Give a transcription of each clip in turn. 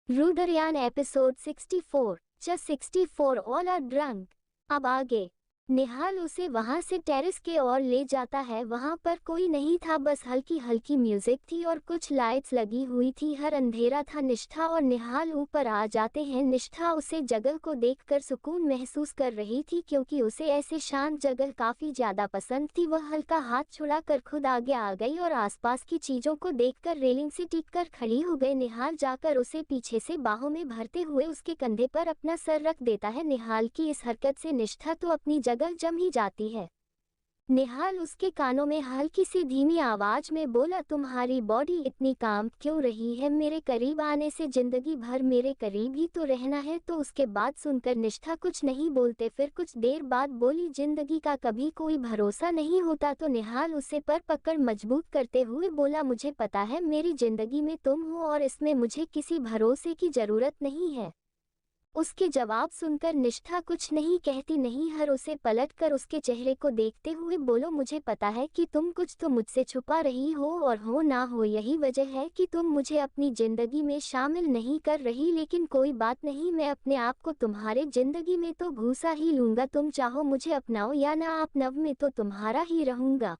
रुद्रयान episode 64 just 64 all are drunk. अब आगे निहाल उसे वहां से टेरेस के ओर ले जाता है। वहां पर कोई नहीं था, बस हल्की हल्की म्यूजिक थी और कुछ लाइट्स लगी हुई थी। हर अंधेरा था। निष्ठा और निहाल ऊपर आ जाते हैं। निष्ठा उसे जगह को देखकर सुकून महसूस कर रही थी क्योंकि उसे ऐसे शांत जगह काफी ज्यादा पसंद थी। वह हल्का हाथ छुड़ाकर खुद आगे आ गई और आसपास की चीजों को देखकर रेलिंग से टिककर खड़ी हो गई। निहाल जाकर उसे पीछे से बाहों में भरते हुए उसके कंधे पर अपना सर रख देता है। निहाल की इस हरकत से निष्ठा तो अपनी जगह जम ही जाती है। निहाल उसके कानों में हल्की सी धीमी आवाज में बोला, तुम्हारी बॉडी इतनी काम क्यों रही है? मेरे करीब आने से जिंदगी भर मेरे करीब ही तो रहना है। तो उसके बाद सुनकर निष्ठा कुछ नहीं बोलते। फिर कुछ देर बाद बोली, जिंदगी का कभी कोई भरोसा नहीं होता। तो निहाल उसे पर पकड़ मजबूत करते हुए बोला, मुझे पता है मेरी जिंदगी में तुम हो और इसमें मुझे किसी भरोसे की जरूरत नहीं है। उसके जवाब सुनकर निष्ठा कुछ नहीं कहती। नहीं हर उसे पलटकर उसके चेहरे को देखते हुए बोलो, मुझे पता है कि तुम कुछ तो मुझसे छुपा रही हो और हो ना हो यही वजह है कि तुम मुझे अपनी जिंदगी में शामिल नहीं कर रही। लेकिन कोई बात नहीं, मैं अपने आप को तुम्हारे जिंदगी में तो घुसा ही लूंगा। तुम चाहो मुझे अपनाओ या ना अपनाओ, मैं तो तुम्हारा ही रहूंगा।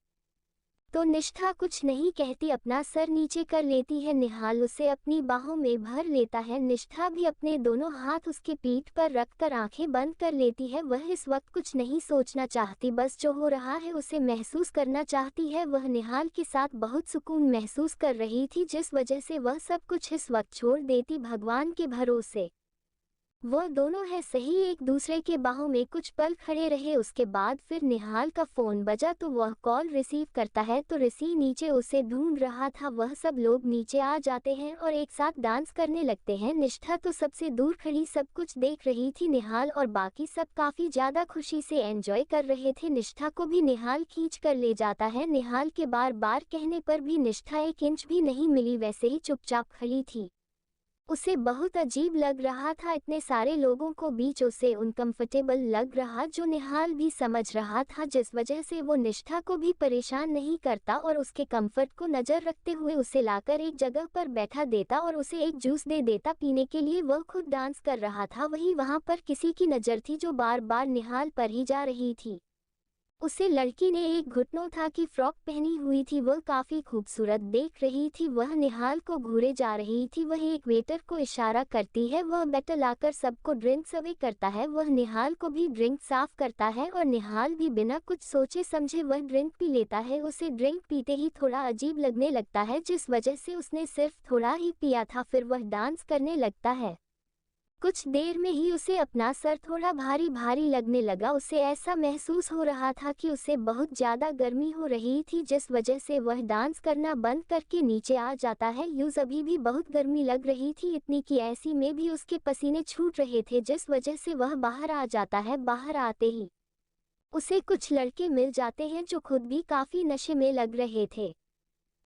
तो निष्ठा कुछ नहीं कहती, अपना सर नीचे कर लेती है। निहाल उसे अपनी बाहों में भर लेता है। निष्ठा भी अपने दोनों हाथ उसके पीठ पर रखकर आंखें बंद कर लेती है। वह इस वक्त कुछ नहीं सोचना चाहती, बस जो हो रहा है उसे महसूस करना चाहती है। वह निहाल के साथ बहुत सुकून महसूस कर रही थी, जिस वजह से वह सब कुछ इस वक्त छोड़ देती भगवान के भरोसे। वह दोनों है सही एक दूसरे के बाहों में कुछ पल खड़े रहे। उसके बाद फिर निहाल का फोन बजा तो वह कॉल रिसीव करता है। तो ऋषि नीचे उसे ढूंढ रहा था। वह सब लोग नीचे आ जाते हैं और एक साथ डांस करने लगते हैं। निष्ठा तो सबसे दूर खड़ी सब कुछ देख रही थी। निहाल और बाकी सब काफी ज्यादा खुशी से एंजॉय कर रहे थे। निष्ठा को भी निहाल खींच कर ले जाता है। निहाल के बार बार कहने पर भी निष्ठा एक इंच भी नहीं मिली, वैसे ही चुपचाप खड़ी थी। उसे बहुत अजीब लग रहा था, इतने सारे लोगों को बीच उसे अनकंफर्टेबल लग रहा, जो निहाल भी समझ रहा था, जिस वजह से वो निष्ठा को भी परेशान नहीं करता और उसके कंफर्ट को नजर रखते हुए उसे लाकर एक जगह पर बैठा देता और उसे एक जूस दे देता पीने के लिए। वह खुद डांस कर रहा था, वहीं वहां पर किसी की नजर थी जो बार बार निहाल पर ही जा रही थी। उसे लड़की ने एक घुटनों था कि फ्रॉक पहनी हुई थी, वह काफी खूबसूरत देख रही थी। वह निहाल को घूरे जा रही थी। वह एक वेटर को इशारा करती है, वह बैटर लाकर सबको ड्रिंक सर्व करता है। वह निहाल को भी ड्रिंक साफ करता है और निहाल भी बिना कुछ सोचे समझे वह ड्रिंक पी लेता है। उसे ड्रिंक पीते ही थोड़ा अजीब लगने लगता है, जिस वजह से उसने सिर्फ थोड़ा ही पिया था। फिर वह डांस करने लगता है। कुछ देर में ही उसे अपना सर थोड़ा भारी भारी लगने लगा। उसे ऐसा महसूस हो रहा था कि उसे बहुत ज्यादा गर्मी हो रही थी, जिस वजह से वह डांस करना बंद करके नीचे आ जाता है। यूज अभी भी बहुत गर्मी लग रही थी, इतनी कि ऐसी में भी उसके पसीने छूट रहे थे, जिस वजह से वह बाहर आ जाता है। बाहर आते ही उसे कुछ लड़के मिल जाते हैं जो खुद भी काफी नशे में लग रहे थे।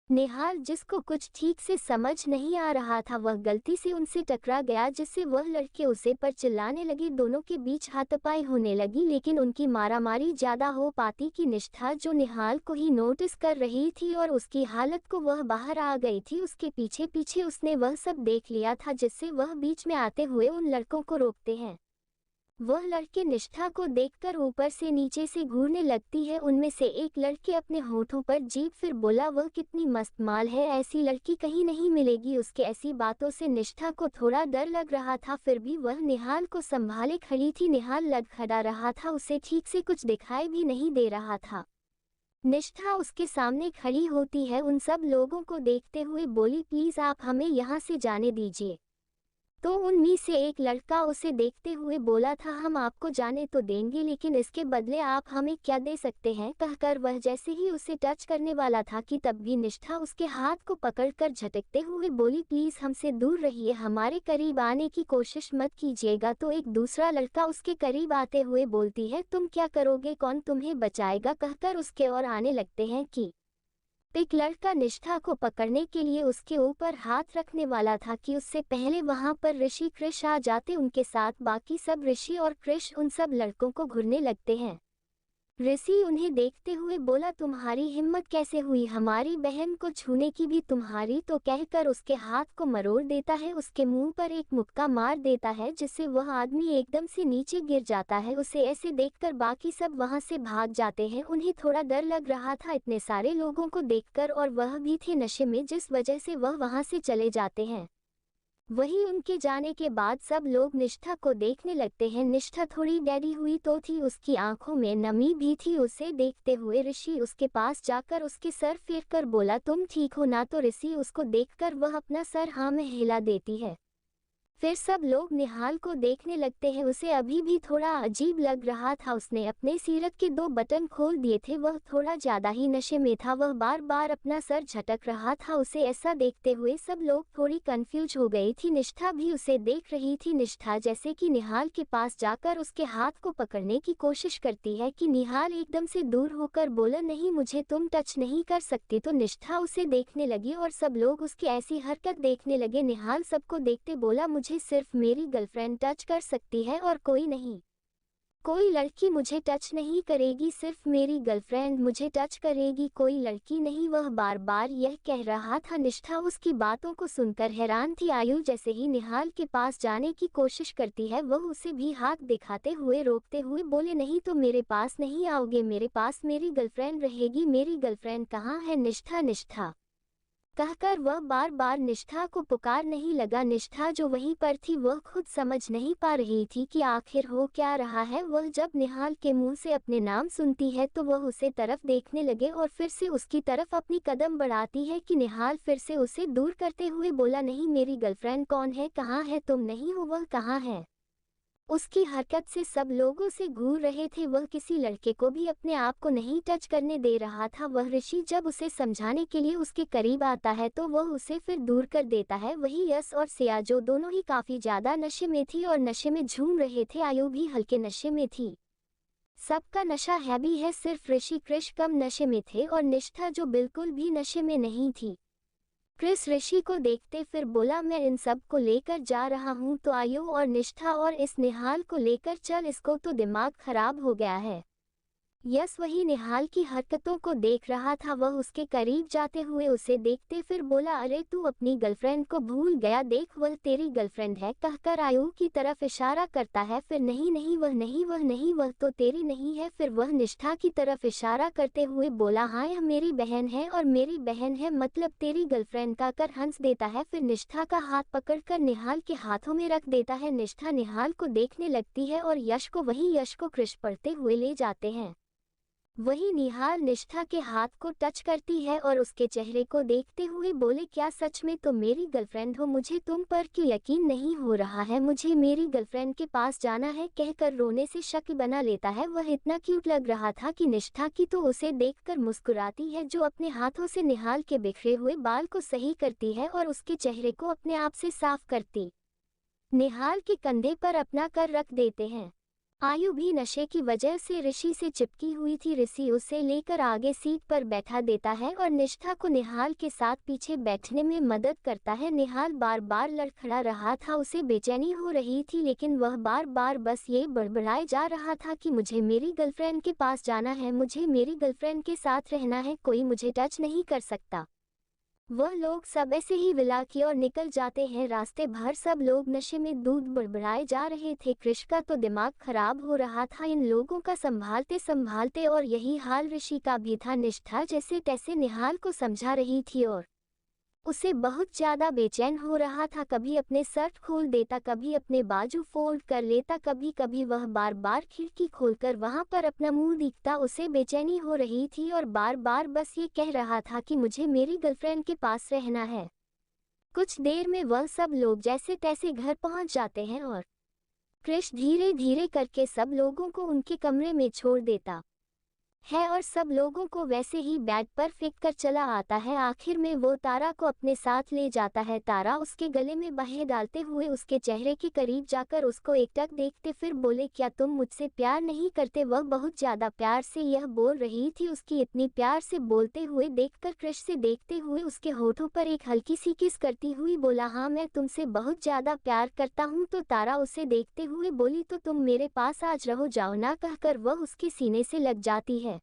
निहाल, जिसको कुछ ठीक से समझ नहीं आ रहा था, वह गलती से उनसे टकरा गया, जिससे वह लड़के उसे पर चिल्लाने लगे। दोनों के बीच हाथापाई होने लगी, लेकिन उनकी मारामारी ज्यादा हो पाती कि निष्ठा, जो निहाल को ही नोटिस कर रही थी और उसकी हालत को वह बाहर आ गई थी, उसके पीछे पीछे उसने वह सब देख लिया था, जिससे वह बीच में आते हुए उन लड़कों को रोकते हैं। वह लड़के निष्ठा को देखकर ऊपर से नीचे से घूरने लगती है। उनमें से एक लड़के अपने होठों पर जीभ फिर बोला, वह कितनी मस्त माल है, ऐसी लड़की कहीं नहीं मिलेगी। उसके ऐसी बातों से निष्ठा को थोड़ा डर लग रहा था, फिर भी वह निहाल को संभाले खड़ी थी। निहाल लड़खड़ा रहा था, उसे ठीक से कुछ दिखाई भी नहीं दे रहा था। निष्ठा उसके सामने खड़ी होती है, उन सब लोगों को देखते हुए बोली, प्लीज आप हमें यहाँ से जाने दीजिए। तो उनमें से एक लड़का उसे देखते हुए बोला था, हम आपको जाने तो देंगे, लेकिन इसके बदले आप हमें क्या दे सकते हैं? कहकर वह जैसे ही उसे टच करने वाला था कि तब भी निष्ठा उसके हाथ को पकड़कर झटकते हुए बोली, प्लीज हमसे दूर रहिए, हमारे करीब आने की कोशिश मत कीजिएगा। तो एक दूसरा लड़का उसके करीब आते हुए बोलती है, तुम क्या करोगे, कौन तुम्हें बचाएगा? कहकर उसके ओर आने लगते हैं कि एक लड़का निष्ठा को पकड़ने के लिए उसके ऊपर हाथ रखने वाला था कि उससे पहले वहां पर ऋषि कृष आ जाते। उनके साथ बाकी सब ऋषि और कृष उन सब लड़कों को घूरने लगते हैं। ऋषि उन्हें देखते हुए बोला, तुम्हारी हिम्मत कैसे हुई हमारी बहन को छूने की, भी तुम्हारी तो कहकर उसके हाथ को मरोड़ देता है, उसके मुंह पर एक मुक्का मार देता है जिससे वह आदमी एकदम से नीचे गिर जाता है। उसे ऐसे देखकर बाकी सब वहां से भाग जाते हैं। उन्हें थोड़ा डर लग रहा था इतने सारे लोगों को देखकर, और वह भी थे नशे में, जिस वजह से वह वहां से चले जाते हैं। वहीं उनके जाने के बाद सब लोग निष्ठा को देखने लगते हैं। निष्ठा थोड़ी डरी हुई तो थी, उसकी आंखों में नमी भी थी। उसे देखते हुए ऋषि उसके पास जाकर उसके सर फेर कर बोला, तुम ठीक हो ना? तो ऋषि उसको देखकर वह अपना सर हाँ में हिला देती है। फिर सब लोग निहाल को देखने लगते हैं। उसे अभी भी थोड़ा अजीब लग रहा था। उसने अपने सीरत के 2 बटन खोल दिए थे। वह थोड़ा ज्यादा ही नशे में था। वह बार बार अपना सर झटक रहा था। उसे ऐसा देखते हुए सब लोग थोड़ी कंफ्यूज हो गई थी। निष्ठा भी उसे देख रही थी। निष्ठा जैसे कि निहाल के पास जाकर उसके हाथ को पकड़ने की कोशिश करती है कि निहाल एकदम से दूर होकर बोला, नहीं मुझे तुम टच नहीं कर सकती। तो निष्ठा उसे देखने लगी और सब लोग उसकी ऐसी हरकत देखने लगे। निहाल सबको देखते बोला, मुझे सिर्फ मेरी गर्लफ्रेंड टच कर सकती है और कोई नहीं। कोई लड़की मुझे टच नहीं करेगी, सिर्फ मेरी गर्लफ्रेंड मुझे टच करेगी, कोई लड़की नहीं। वह बार बार यह कह रहा था। निष्ठा उसकी बातों को सुनकर हैरान थी। आयु जैसे ही निहाल के पास जाने की कोशिश करती है, वह उसे भी हाथ दिखाते हुए रोकते हुए बोले, नहीं तो मेरे पास नहीं आओगे, मेरे पास मेरी गर्लफ्रेंड रहेगी। मेरी गर्लफ्रेंड कहाँ है? निष्ठा निष्ठा कहकर वह बार बार निष्ठा को पुकार नहीं लगा। निष्ठा जो वहीं पर थी वह खुद समझ नहीं पा रही थी कि आखिर हो क्या रहा है। वह जब निहाल के मुंह से अपने नाम सुनती है तो वह उसे तरफ देखने लगे और फिर से उसकी तरफ अपनी कदम बढ़ाती है कि निहाल फिर से उसे दूर करते हुए बोला, नहीं मेरी गर्लफ्रेंड कौन है? कहाँ है? तुम नहीं हो, वह कहाँ है? उसकी हरकत से सब लोगों से घूर रहे थे। वह किसी लड़के को भी अपने आप को नहीं टच करने दे रहा था। वह ऋषि जब उसे समझाने के लिए उसके करीब आता है तो वह उसे फिर दूर कर देता है। वही यश और सिया जो दोनों ही काफी ज्यादा नशे में थी और नशे में झूम रहे थे। आयु भी हल्के नशे में थी। सबका नशा हैवी है, सिर्फ ऋषि कृष कम नशे में थे और निष्ठा जो बिल्कुल भी नशे में नहीं थी। क्रिस ऋषि को देखते फिर बोला, मैं इन सब को लेकर जा रहा हूँ, तो आयु और निष्ठा और इस निहाल को लेकर चल, इसको तो दिमाग खराब हो गया है। यस वही निहाल की हरकतों को देख रहा था। वह उसके करीब जाते हुए उसे देखते फिर बोला, अरे तू अपनी गर्लफ्रेंड को भूल गया, देख वह तेरी गर्लफ्रेंड है, कहकर आयु की तरफ इशारा करता है। फिर नहीं नहीं वह नहीं, वह नहीं, वह तो तेरी नहीं है। फिर वह निष्ठा की तरफ इशारा करते हुए बोला, हाँ यह मेरी बहन है और मेरी बहन है मतलब तेरी गर्लफ्रेंड का कर हंस देता है। फिर निष्ठा का हाथ पकड़कर निहाल के हाथों में रख देता है। निष्ठा निहाल को देखने लगती है और यश को, वही यश को कृष पढ़ते हुए ले जाते हैं। वही निहाल निष्ठा के हाथ को टच करती है और उसके चेहरे को देखते हुए बोले, क्या सच में तुम मेरी गर्लफ्रेंड हो? मुझे तुम पर क्यों यकीन नहीं हो रहा है? मुझे मेरी गर्लफ्रेंड के पास जाना है, कहकर रोने से शक्ल बना लेता है। वह इतना क्यूट लग रहा था कि निष्ठा की तो उसे देखकर मुस्कुराती है, जो अपने हाथों से निहाल के बिखरे हुए बाल को सही करती है और उसके चेहरे को अपने आप से साफ करती निहाल के कंधे पर अपना कर रख देते हैं। आयु भी नशे की वजह से ऋषि से चिपकी हुई थी। ऋषि उसे लेकर आगे सीट पर बैठा देता है और निष्ठा को निहाल के साथ पीछे बैठने में मदद करता है। निहाल बार बार लड़खड़ा रहा था, उसे बेचैनी हो रही थी, लेकिन वह बार बार बस ये बड़बड़ाए जा रहा था कि मुझे मेरी गर्लफ्रेंड के पास जाना है, मुझे मेरी गर्लफ्रेंड के साथ रहना है, कोई मुझे टच नहीं कर सकता। वह लोग सब ऐसे ही विला की और निकल जाते हैं। रास्ते भर सब लोग नशे में दूध बड़बड़ाए जा रहे थे। कृष का तो दिमाग खराब हो रहा था इन लोगों का संभालते संभालते, और यही हाल ऋषि का भी था। निष्ठा जैसे तैसे निहाल को समझा रही थी और उसे बहुत ज्यादा बेचैन हो रहा था। कभी अपने शर्ट खोल देता, कभी अपने बाजू फोल्ड कर लेता, कभी कभी वह बार बार खिड़की खोलकर वहां पर अपना मुंह दिखता। उसे बेचैनी हो रही थी और बार बार बस ये कह रहा था कि मुझे मेरी गर्लफ्रेंड के पास रहना है। कुछ देर में वह सब लोग जैसे तैसे घर पहुंच जाते हैं और कृष धीरे धीरे करके सब लोगों को उनके कमरे में छोड़ देता। है और सब लोगों को वैसे ही बेड पर फेंक कर चला आता है। आखिर में वो तारा को अपने साथ ले जाता है। तारा उसके गले में बाहें डालते हुए उसके चेहरे के करीब जाकर उसको एकटक देखते फिर बोले, क्या तुम मुझसे प्यार नहीं करते? वह बहुत ज्यादा प्यार से यह बोल रही थी। उसकी इतनी प्यार से बोलते हुए देखकर क्रिश से देखते हुए उसके होठों पर एक हल्की सी किस करती हुई बोला, हाँ मैं तुमसे बहुत ज्यादा प्यार करता हूँ। तो तारा उसे देखते हुए बोली, तो तुम मेरे पास आज रहो जाओ ना, कहकर वह उसके सीने से लग जाती है।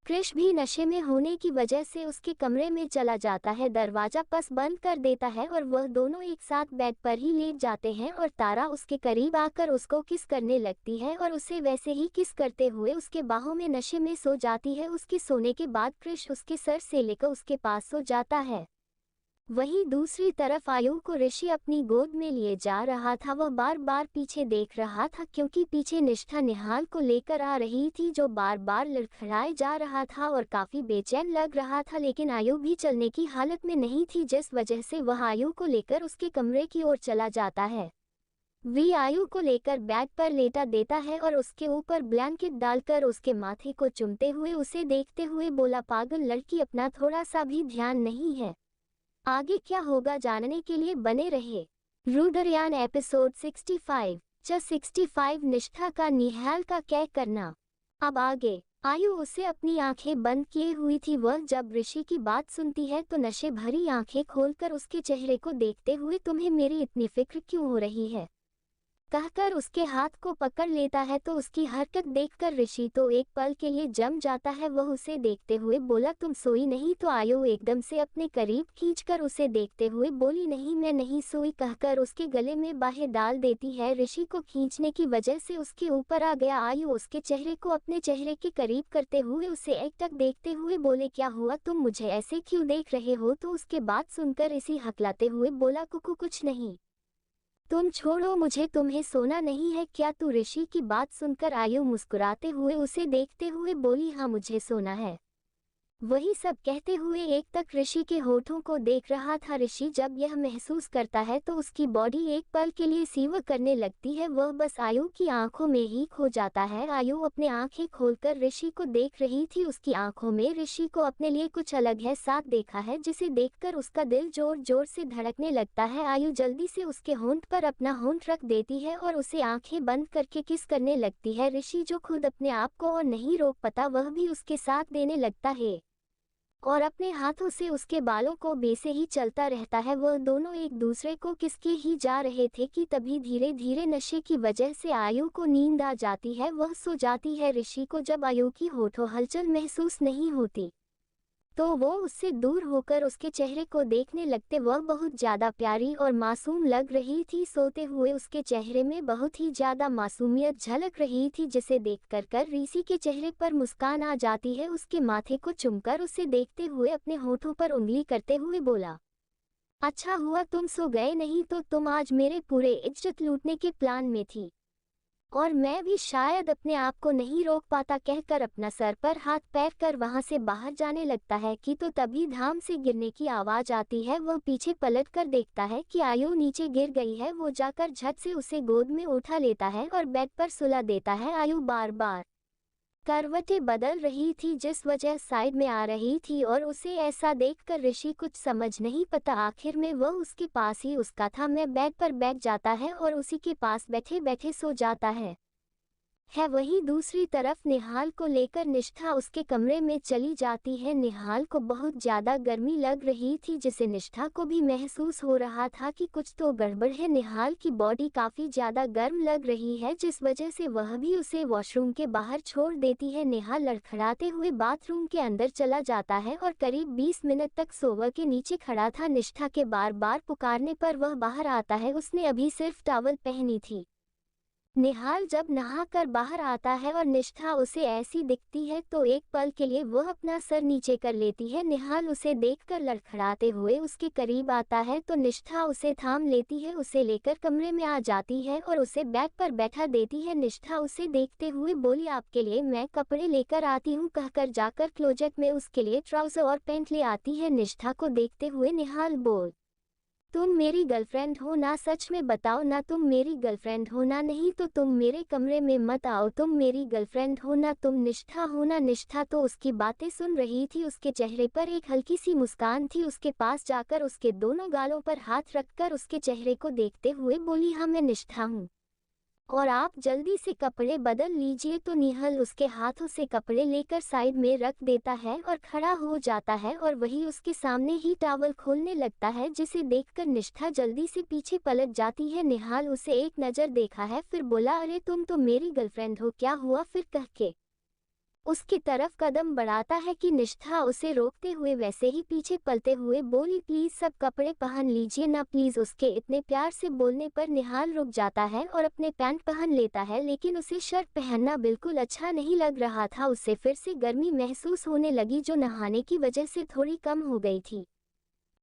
क्रिश भी नशे में होने की वजह से उसके कमरे में चला जाता है, दरवाजा पस बंद कर देता है और वह दोनों एक साथ बेड पर ही लेट जाते हैं और तारा उसके करीब आकर उसको किस करने लगती है और उसे वैसे ही किस करते हुए उसके बाहों में नशे में सो जाती है। उसके सोने के बाद क्रिश उसके सर से लेकर उसके पास सो जाता है। वहीं दूसरी तरफ आयु को ऋषि अपनी गोद में लिए जा रहा था। वह बार बार पीछे देख रहा था क्योंकि पीछे निष्ठा निहाल को लेकर आ रही थी जो बार बार लड़खड़ाए जा रहा था और काफी बेचैन लग रहा था। लेकिन आयु भी चलने की हालत में नहीं थी जिस वजह से वह आयु को लेकर उसके कमरे की ओर चला जाता है। वी आयु को लेकर बेड पर लेटा देता है और उसके ऊपर ब्लैंकेट डालकर उसके माथे को चूमते हुए उसे देखते हुए बोला, पागल लड़की, अपना थोड़ा सा भी ध्यान नहीं है। आगे क्या होगा जानने के लिए बने रहे। रुद्रयान एपिसोड 65 65 निष्ठा का निहाल का क्या करना। अब आगे। आयु उसे अपनी आंखें बंद किए हुई थी। वह जब ऋषि की बात सुनती है तो नशे भरी आंखें खोलकर उसके चेहरे को देखते हुए, तुम्हें मेरी इतनी फिक्र क्यों हो रही है, कहकर उसके हाथ को पकड़ लेता है। तो उसकी हरकत देखकर ऋषि तो एक पल के लिए जम जाता है। वह उसे देखते हुए बोला, तुम सोई नहीं? तो आयु एकदम से अपने करीब खींचकर उसे देखते हुए बोली, नहीं मैं नहीं सोई, कहकर उसके गले में बाहें डाल देती है। ऋषि को खींचने की वजह से उसके ऊपर आ गया। आयु उसके चेहरे को अपने चेहरे के करीब करते हुए उसे एकटक देखते हुए बोले, क्या हुआ, तुम मुझे ऐसे क्यों देख रहे हो? तो उसके बात सुनकर इसी हकलाते हुए बोला, कुकू कुछ नहीं, तुम छोड़ो मुझे, तुम्हें सोना नहीं है क्या? तू ऋषि की बात सुनकर आयु मुस्कुराते हुए उसे देखते हुए बोली, हाँ मुझे सोना है। वही सब कहते हुए एक तक ऋषि के होठों को देख रहा था। ऋषि जब यह महसूस करता है तो उसकी बॉडी एक पल के लिए सीवर करने लगती है। वह बस आयु की आंखों में ही खो जाता है। आयु अपने आंखें खोलकर ऋषि को देख रही थी। उसकी आंखों में ऋषि को अपने लिए कुछ अलग है साथ देखा है जिसे देखकर उसका दिल जोर जोर से धड़कने लगता है। आयु जल्दी से उसके होंठ पर अपना होंठ रख देती है और उसे आंखें बंद करके किस करने लगती है। ऋषि जो खुद अपने आप को और नहीं रोक पाता वह भी उसके साथ देने लगता है और अपने हाथों से उसके बालों को बेसे ही चलता रहता है। वह दोनों एक दूसरे को किसके ही जा रहे थे कि तभी धीरे धीरे नशे की वजह से आयु को नींद आ जाती है। वह सो जाती है। ऋषि को जब आयु की होठों हलचल महसूस नहीं होती तो वो उससे दूर होकर उसके चेहरे को देखने लगते। वह बहुत ज्यादा प्यारी और मासूम लग रही थी। सोते हुए उसके चेहरे में बहुत ही ज्यादा मासूमियत झलक रही थी जिसे देखकर कर ऋषि के चेहरे पर मुस्कान आ जाती है। उसके माथे को चूमकर उसे देखते हुए अपने होठों पर उंगली करते हुए बोला, अच्छा हुआ तुम सो गए, नहीं तो तुम आज मेरे पूरे इज्जत लूटने के प्लान में थी और मैं भी शायद अपने आप को नहीं रोक पाता, कहकर अपना सर पर हाथ पैर कर वहां से बाहर जाने लगता है कि तो तभी धाम से गिरने की आवाज आती है। वह पीछे पलट कर देखता है कि आयु नीचे गिर गई है। वो जाकर झट से उसे गोद में उठा लेता है और बेड पर सुला देता है। आयु बार बार करवटें बदल रही थी जिस वजह साइड में आ रही थी और उसे ऐसा देखकर ऋषि कुछ समझ नहीं पता। आखिर में वह उसके पास ही उसका था मैं बेड पर बैठ जाता है और उसी के पास बैठे बैठे सो जाता है। वहीं दूसरी तरफ निहाल को लेकर निष्ठा उसके कमरे में चली जाती है। निहाल को बहुत ज्यादा गर्मी लग रही थी जिसे निष्ठा को भी महसूस हो रहा था कि कुछ तो गड़बड़ है। निहाल की बॉडी काफी ज्यादा गर्म लग रही है जिस वजह से वह भी उसे वॉशरूम के बाहर छोड़ देती है। निहाल लड़खड़ाते हुए बाथरूम के अंदर चला जाता है और करीब 20 मिनट तक सोवर के नीचे खड़ा था। निष्ठा के बार बार पुकारने पर वह बाहर आता है। उसने अभी सिर्फ टॉवल पहनी थी। निहाल जब नहाकर बाहर आता है और निष्ठा उसे ऐसी दिखती है तो एक पल के लिए वह अपना सर नीचे कर लेती है। निहाल उसे देखकर लड़खड़ाते हुए उसके करीब आता है तो निष्ठा उसे थाम लेती है, उसे लेकर कमरे में आ जाती है और उसे बेड पर बैठा देती है। निष्ठा उसे देखते हुए बोली, आपके लिए मैं कपड़े लेकर आती हूँ, कहकर जाकर क्लोजेट में उसके लिए ट्राउजर और पैंट ले आती है। निष्ठा को देखते हुए निहाल बोल तुम मेरी गर्लफ्रेंड हो ना? सच में बताओ ना, तुम मेरी गर्लफ्रेंड हो ना? नहीं तो तुम मेरे कमरे में मत आओ। तुम मेरी गर्लफ्रेंड हो ना? तुम निष्ठा हो ना? निष्ठा तो उसकी बातें सुन रही थी। उसके चेहरे पर एक हल्की सी मुस्कान थी। उसके पास जाकर उसके दोनों गालों पर हाथ रखकर उसके चेहरे को देखते हुए बोली, हाँ मैं निष्ठा हूँ और आप जल्दी से कपड़े बदल लीजिए। तो निहाल उसके हाथों से कपड़े लेकर साइड में रख देता है और खड़ा हो जाता है और वही उसके सामने ही टॉवल खोलने लगता है, जिसे देखकर निष्ठा जल्दी से पीछे पलट जाती है। निहाल उसे एक नज़र देखा है, फिर बोला, अरे तुम तो मेरी गर्लफ्रेंड हो, क्या हुआ फिर? कह के उसकी तरफ कदम बढ़ाता है कि निष्ठा उसे रोकते हुए वैसे ही पीछे पलते हुए बोली, प्लीज सब कपड़े पहन लीजिए ना प्लीज। उसके इतने प्यार से बोलने पर निहाल रुक जाता है और अपने पैंट पहन लेता है, लेकिन उसे शर्ट पहनना बिल्कुल अच्छा नहीं लग रहा था। उसे फिर से गर्मी महसूस होने लगी, जो नहाने की वजह से थोड़ी कम हो गई थी।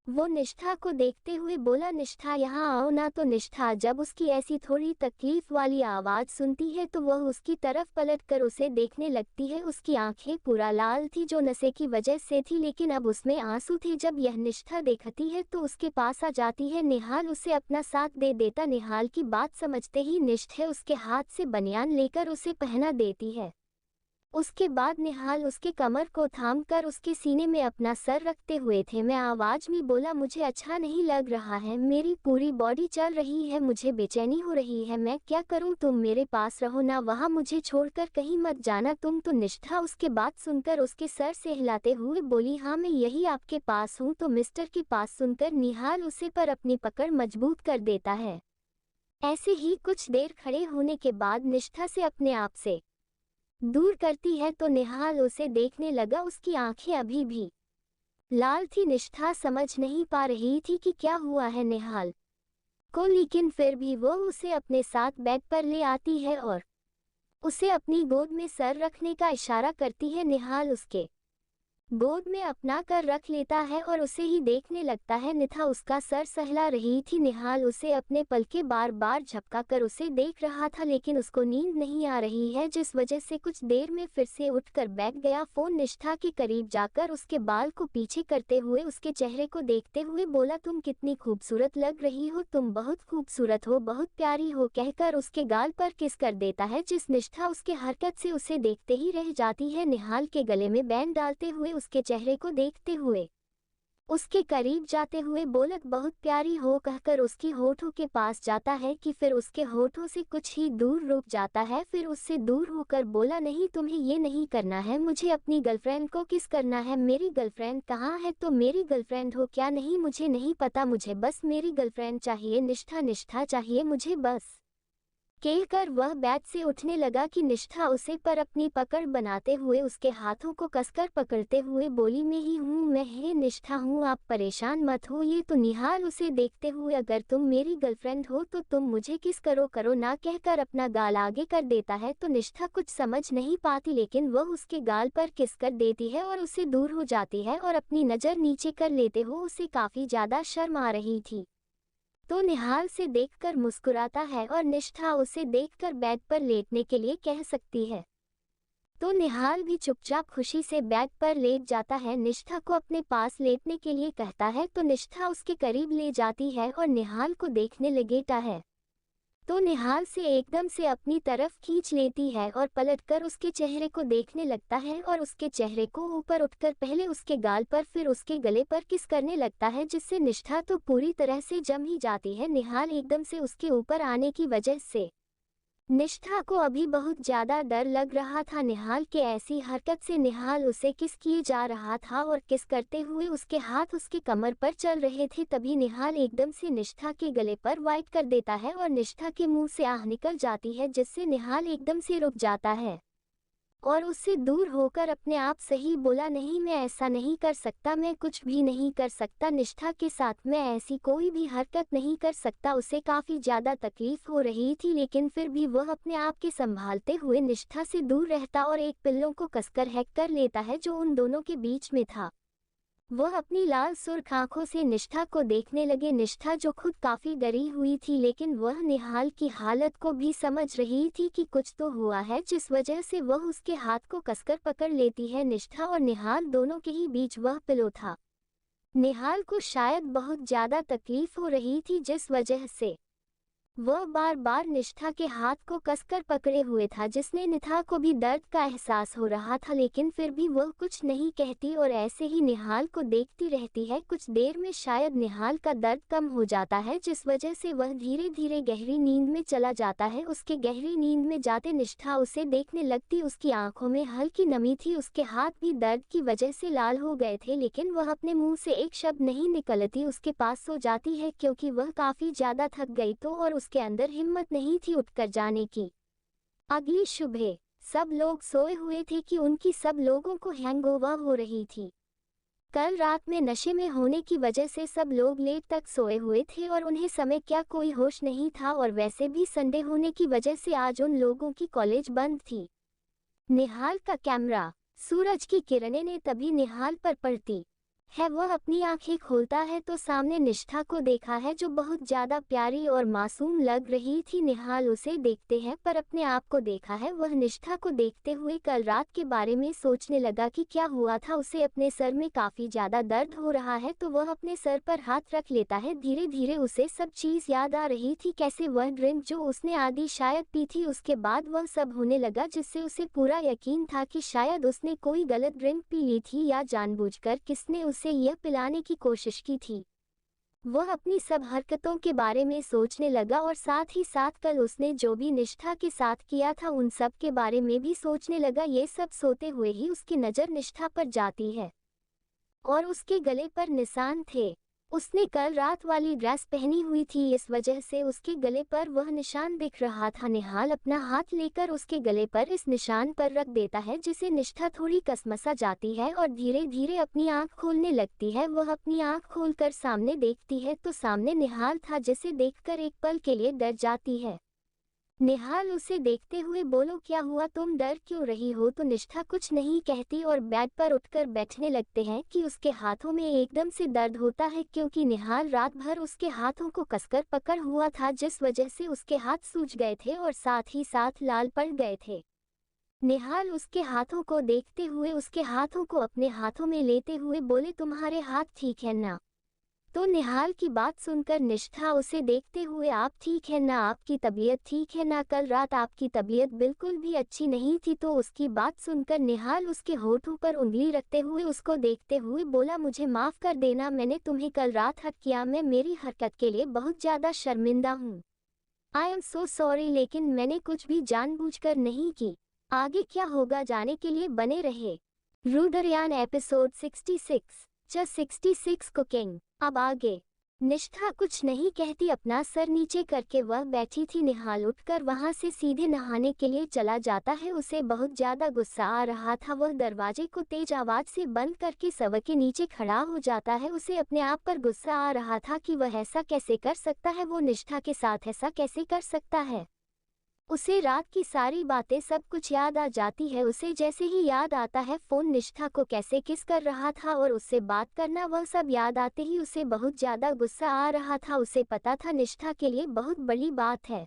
वो निष्ठा को देखते हुए बोला, निष्ठा यहाँ आओ ना। तो निष्ठा जब उसकी ऐसी थोड़ी तकलीफ वाली आवाज़ सुनती है तो वह उसकी तरफ पलटकर उसे देखने लगती है। उसकी आंखें पूरा लाल थी, जो नशे की वजह से थी, लेकिन अब उसमें आंसू थे। जब यह निष्ठा देखती है तो उसके पास आ जाती है। निहाल उसे अपना साथ दे देता। निहाल की बात समझते ही निष्ठा उसके हाथ से बनियान लेकर उसे पहना देती है। उसके बाद निहाल उसके कमर को थामकर उसके सीने में अपना सर रखते हुए थे मैं आवाज में बोला, मुझे अच्छा नहीं लग रहा है, मेरी पूरी बॉडी चल रही है, मुझे बेचैनी हो रही है, मैं क्या करूं? तुम मेरे पास रहो ना, वहां मुझे छोड़कर कहीं मत जाना तुम। तो निष्ठा उसके बात सुनकर उसके सर से हिलाते हुए बोली, हाँ मैं यही आपके पास हूँ। तो मिस्टर के पास सुनकर निहाल उसे पर अपनी पकड़ मजबूत कर देता है। ऐसे ही कुछ देर खड़े होने के बाद निष्ठा से अपने आप से दूर करती है तो निहाल उसे देखने लगा। उसकी आंखें अभी भी लाल थी। निष्ठा समझ नहीं पा रही थी कि क्या हुआ है निहाल को, लेकिन फिर भी वो उसे अपने साथ बेड पर ले आती है और उसे अपनी गोद में सर रखने का इशारा करती है। निहाल उसके गोद में अपना कर रख लेता है और उसे ही देखने लगता है। निष्ठा उसका सर सहला रही थी। निहाल उसे अपने पलके बार बार झपका कर उसे देख रहा था, लेकिन उसको नींद नहीं आ रही है, जिस वजह से कुछ देर में फिर से उठकर बैठ गया। फोन निष्ठा के करीब जाकर उसके बाल को पीछे करते हुए उसके चेहरे को देखते हुए बोला, तुम कितनी खूबसूरत लग रही हो, तुम बहुत खूबसूरत हो, बहुत प्यारी हो, कहकर उसके गाल पर किस कर देता है, जिस निष्ठा उसके हरकत से उसे देखते ही रह जाती है। निहाल के गले में बैंड डालते हुए उसके चेहरे को देखते हुए उसके करीब जाते हुए बोला, बहुत प्यारी हो, कहकर उसकी होठों के पास जाता है कि फिर उसके होठों से कुछ ही दूर रुक जाता है। फिर उससे दूर होकर बोला, नहीं तुम्हें ये नहीं करना है, मुझे अपनी गर्लफ्रेंड को किस करना है। मेरी गर्लफ्रेंड कहाँ है? तो मेरी गर्लफ्रेंड हो क्या? नहीं मुझे नहीं पता, मुझे बस मेरी गर्लफ्रेंड चाहिए, निष्ठा निष्ठा चाहिए मुझे बस, कहकर वह बेड से उठने लगा कि निष्ठा उसे पर अपनी पकड़ बनाते हुए उसके हाथों को कसकर पकड़ते हुए बोली, मैं ही हूँ, मैं ही निष्ठा हूँ, आप परेशान मत हो। ये तो निहाल उसे देखते हुए, अगर तुम मेरी गर्लफ्रेंड हो तो तुम मुझे किस करो करो ना, कहकर अपना गाल आगे कर देता है। तो निष्ठा कुछ समझ नहीं पाती, लेकिन वह उसके गाल पर किस कर देती है और उससे दूर हो जाती है और अपनी नज़र नीचे कर लेते हो उसे काफ़ी ज़्यादा शर्म आ रही थी। तो निहाल से देखकर मुस्कुराता है और निष्ठा उसे देखकर बेड पर लेटने के लिए कह सकती है। तो निहाल भी चुपचाप खुशी से बेड पर लेट जाता है, निष्ठा को अपने पास लेटने के लिए कहता है। तो निष्ठा उसके करीब ले जाती है और निहाल को देखने लगेता है। तो निहाल से एकदम से अपनी तरफ खींच लेती है और पलटकर उसके चेहरे को देखने लगता है और उसके चेहरे को ऊपर उठकर पहले उसके गाल पर फिर उसके गले पर किस करने लगता है, जिससे निष्ठा तो पूरी तरह से जम ही जाती है। निहाल एकदम से उसके ऊपर आने की वजह से निष्ठा को अभी बहुत ज़्यादा डर लग रहा था। निहाल के ऐसी हरकत से निहाल उसे किस किए जा रहा था और किस करते हुए उसके हाथ उसके कमर पर चल रहे थे। तभी निहाल एकदम से निष्ठा के गले पर वाइट कर देता है और निष्ठा के मुंह से आह निकल जाती है, जिससे निहाल एकदम से रुक जाता है और उससे दूर होकर अपने आप से ही बोला, नहीं मैं ऐसा नहीं कर सकता, मैं कुछ भी नहीं कर सकता, निष्ठा के साथ मैं ऐसी कोई भी हरकत नहीं कर सकता। उसे काफ़ी ज़्यादा तकलीफ हो रही थी, लेकिन फिर भी वह अपने आप के संभालते हुए निष्ठा से दूर रहता और एक पिल्लों को कसकर हैक कर लेता है जो उन दोनों के बीच में था। वह अपनी लाल सुर्ख आंखों से निष्ठा को देखने लगे। निष्ठा जो खुद काफी डरी हुई थी, लेकिन वह निहाल की हालत को भी समझ रही थी कि कुछ तो हुआ है, जिस वजह से वह उसके हाथ को कसकर पकड़ लेती है। निष्ठा और निहाल दोनों के ही बीच वह पिलो था। निहाल को शायद बहुत ज्यादा तकलीफ हो रही थी, जिस वजह से वह बार बार निष्ठा के हाथ को कसकर पकड़े हुए था, जिसने निशा को भी दर्द का एहसास हो रहा था, लेकिन फिर भी वह कुछ नहीं कहती और ऐसे ही निहाल को देखती रहती है। कुछ देर में शायद निहाल का दर्द कम हो जाता है, जिस वजह से वह धीरे धीरे गहरी नींद में चला जाता है। उसके गहरी नींद में जाते निष्ठा उसे देखने लगती। उसकी आंखों में हल्की नमी थी, उसके हाथ भी दर्द की वजह से लाल हो गए थे, लेकिन वह अपने मुंह से एक शब्द नहीं निकलती उसके पास सो जाती है, क्योंकि वह काफी ज्यादा थक गई तो और उसके अंदर हिम्मत नहीं थी उठकर जाने की। अगली सुबह सब लोग सोए हुए थे कि उनकी सब लोगों को हैंगओवर हो रही थी। कल रात में नशे में होने की वजह से सब लोग लेट तक सोए हुए थे और उन्हें समय क्या कोई होश नहीं था, और वैसे भी संडे होने की वजह से आज उन लोगों की कॉलेज बंद थी। निहाल का कैमरा सूरज की किरणें ने तभी निहाल पर पड़ती है। वह अपनी आंखें खोलता है तो सामने निष्ठा को देखा है, जो बहुत ज्यादा प्यारी और मासूम लग रही थी। निहाल उसे देखते हैं पर अपने आप को देखा है। वह निष्ठा को देखते हुए कल रात के बारे में सोचने लगा कि क्या हुआ था। उसे अपने सर में काफी ज्यादा दर्द हो रहा है तो वह अपने सर पर हाथ रख लेता है। धीरे धीरे उसे सब चीज याद आ रही थी, कैसे वह ड्रिंक जो उसने आधी शायद पी थी, उसके बाद वह सब होने लगा, जिससे उसे पूरा यकीन था कि शायद उसने कोई गलत ड्रिंक पी ली थी या जानबूझकर किसने उसे यह पिलाने की कोशिश की थी। वह अपनी सब हरकतों के बारे में सोचने लगा और साथ ही साथ कल उसने जो भी निष्ठा के साथ किया था उन सब के बारे में भी सोचने लगा। ये सब सोते हुए ही उसकी नज़र निष्ठा पर जाती है और उसके गले पर निशान थे। उसने कल रात वाली ड्रेस पहनी हुई थी, इस वजह से उसके गले पर वह निशान दिख रहा था। निहाल अपना हाथ लेकर उसके गले पर इस निशान पर रख देता है, जिसे निष्ठा थोड़ी कसमसा जाती है और धीरे धीरे अपनी आंख खोलने लगती है। वह अपनी आंख खोलकर सामने देखती है तो सामने निहाल था, जिसे देखकर एक पल के लिए डर जाती है। निहाल उसे देखते हुए बोलो, क्या हुआ, तुम डर क्यों रही हो? तो निष्ठा कुछ नहीं कहती और बेड पर उठकर बैठने लगते हैं कि उसके हाथों में एकदम से दर्द होता है, क्योंकि निहाल रात भर उसके हाथों को कसकर पकड़ हुआ था, जिस वजह से उसके हाथ सूज गए थे और साथ ही साथ लाल पड़ गए थे। निहाल उसके हाथों को देखते हुए उसके हाथों को अपने हाथों में लेते हुए बोले, तुम्हारे हाथ ठीक है ना? तो निहाल की बात सुनकर निष्ठा उसे देखते हुए, आप ठीक है ना? आपकी तबीयत ठीक है ना? कल रात आपकी तबीयत बिल्कुल भी अच्छी नहीं थी। तो उसकी बात सुनकर निहाल उसके होठों पर उंगली रखते हुए उसको देखते हुए बोला, मुझे माफ कर देना, मैंने तुम्हें कल रात हर्ट किया। मैं मेरी हरकत के लिए बहुत ज़्यादा शर्मिंदा हूँ। आई एम सो सॉरी, लेकिन मैंने कुछ भी जानबूझकर नहीं की। आगे क्या होगा जाने के लिए बने रहे। रुद्रयान एपिसोड 66 जस्ट 66 कुकिंग। अब आगे निष्ठा कुछ नहीं कहती, अपना सर नीचे करके वह बैठी थी। निहाल उठकर वहां से सीधे नहाने के लिए चला जाता है। उसे बहुत ज्यादा गुस्सा आ रहा था। वह दरवाजे को तेज आवाज से बंद करके शव के नीचे खड़ा हो जाता है। उसे अपने आप पर गुस्सा आ रहा था कि वह ऐसा कैसे कर सकता है, वो निष्ठा के साथ ऐसा कैसे कर सकता है। उसे रात की सारी बातें सब कुछ याद आ जाती है। उसे जैसे ही याद आता है फोन निष्ठा को कैसे किस कर रहा था और उससे बात करना, वह सब याद आते ही उसे बहुत ज्यादा गुस्सा आ रहा था। उसे पता था निष्ठा के लिए बहुत बड़ी बात है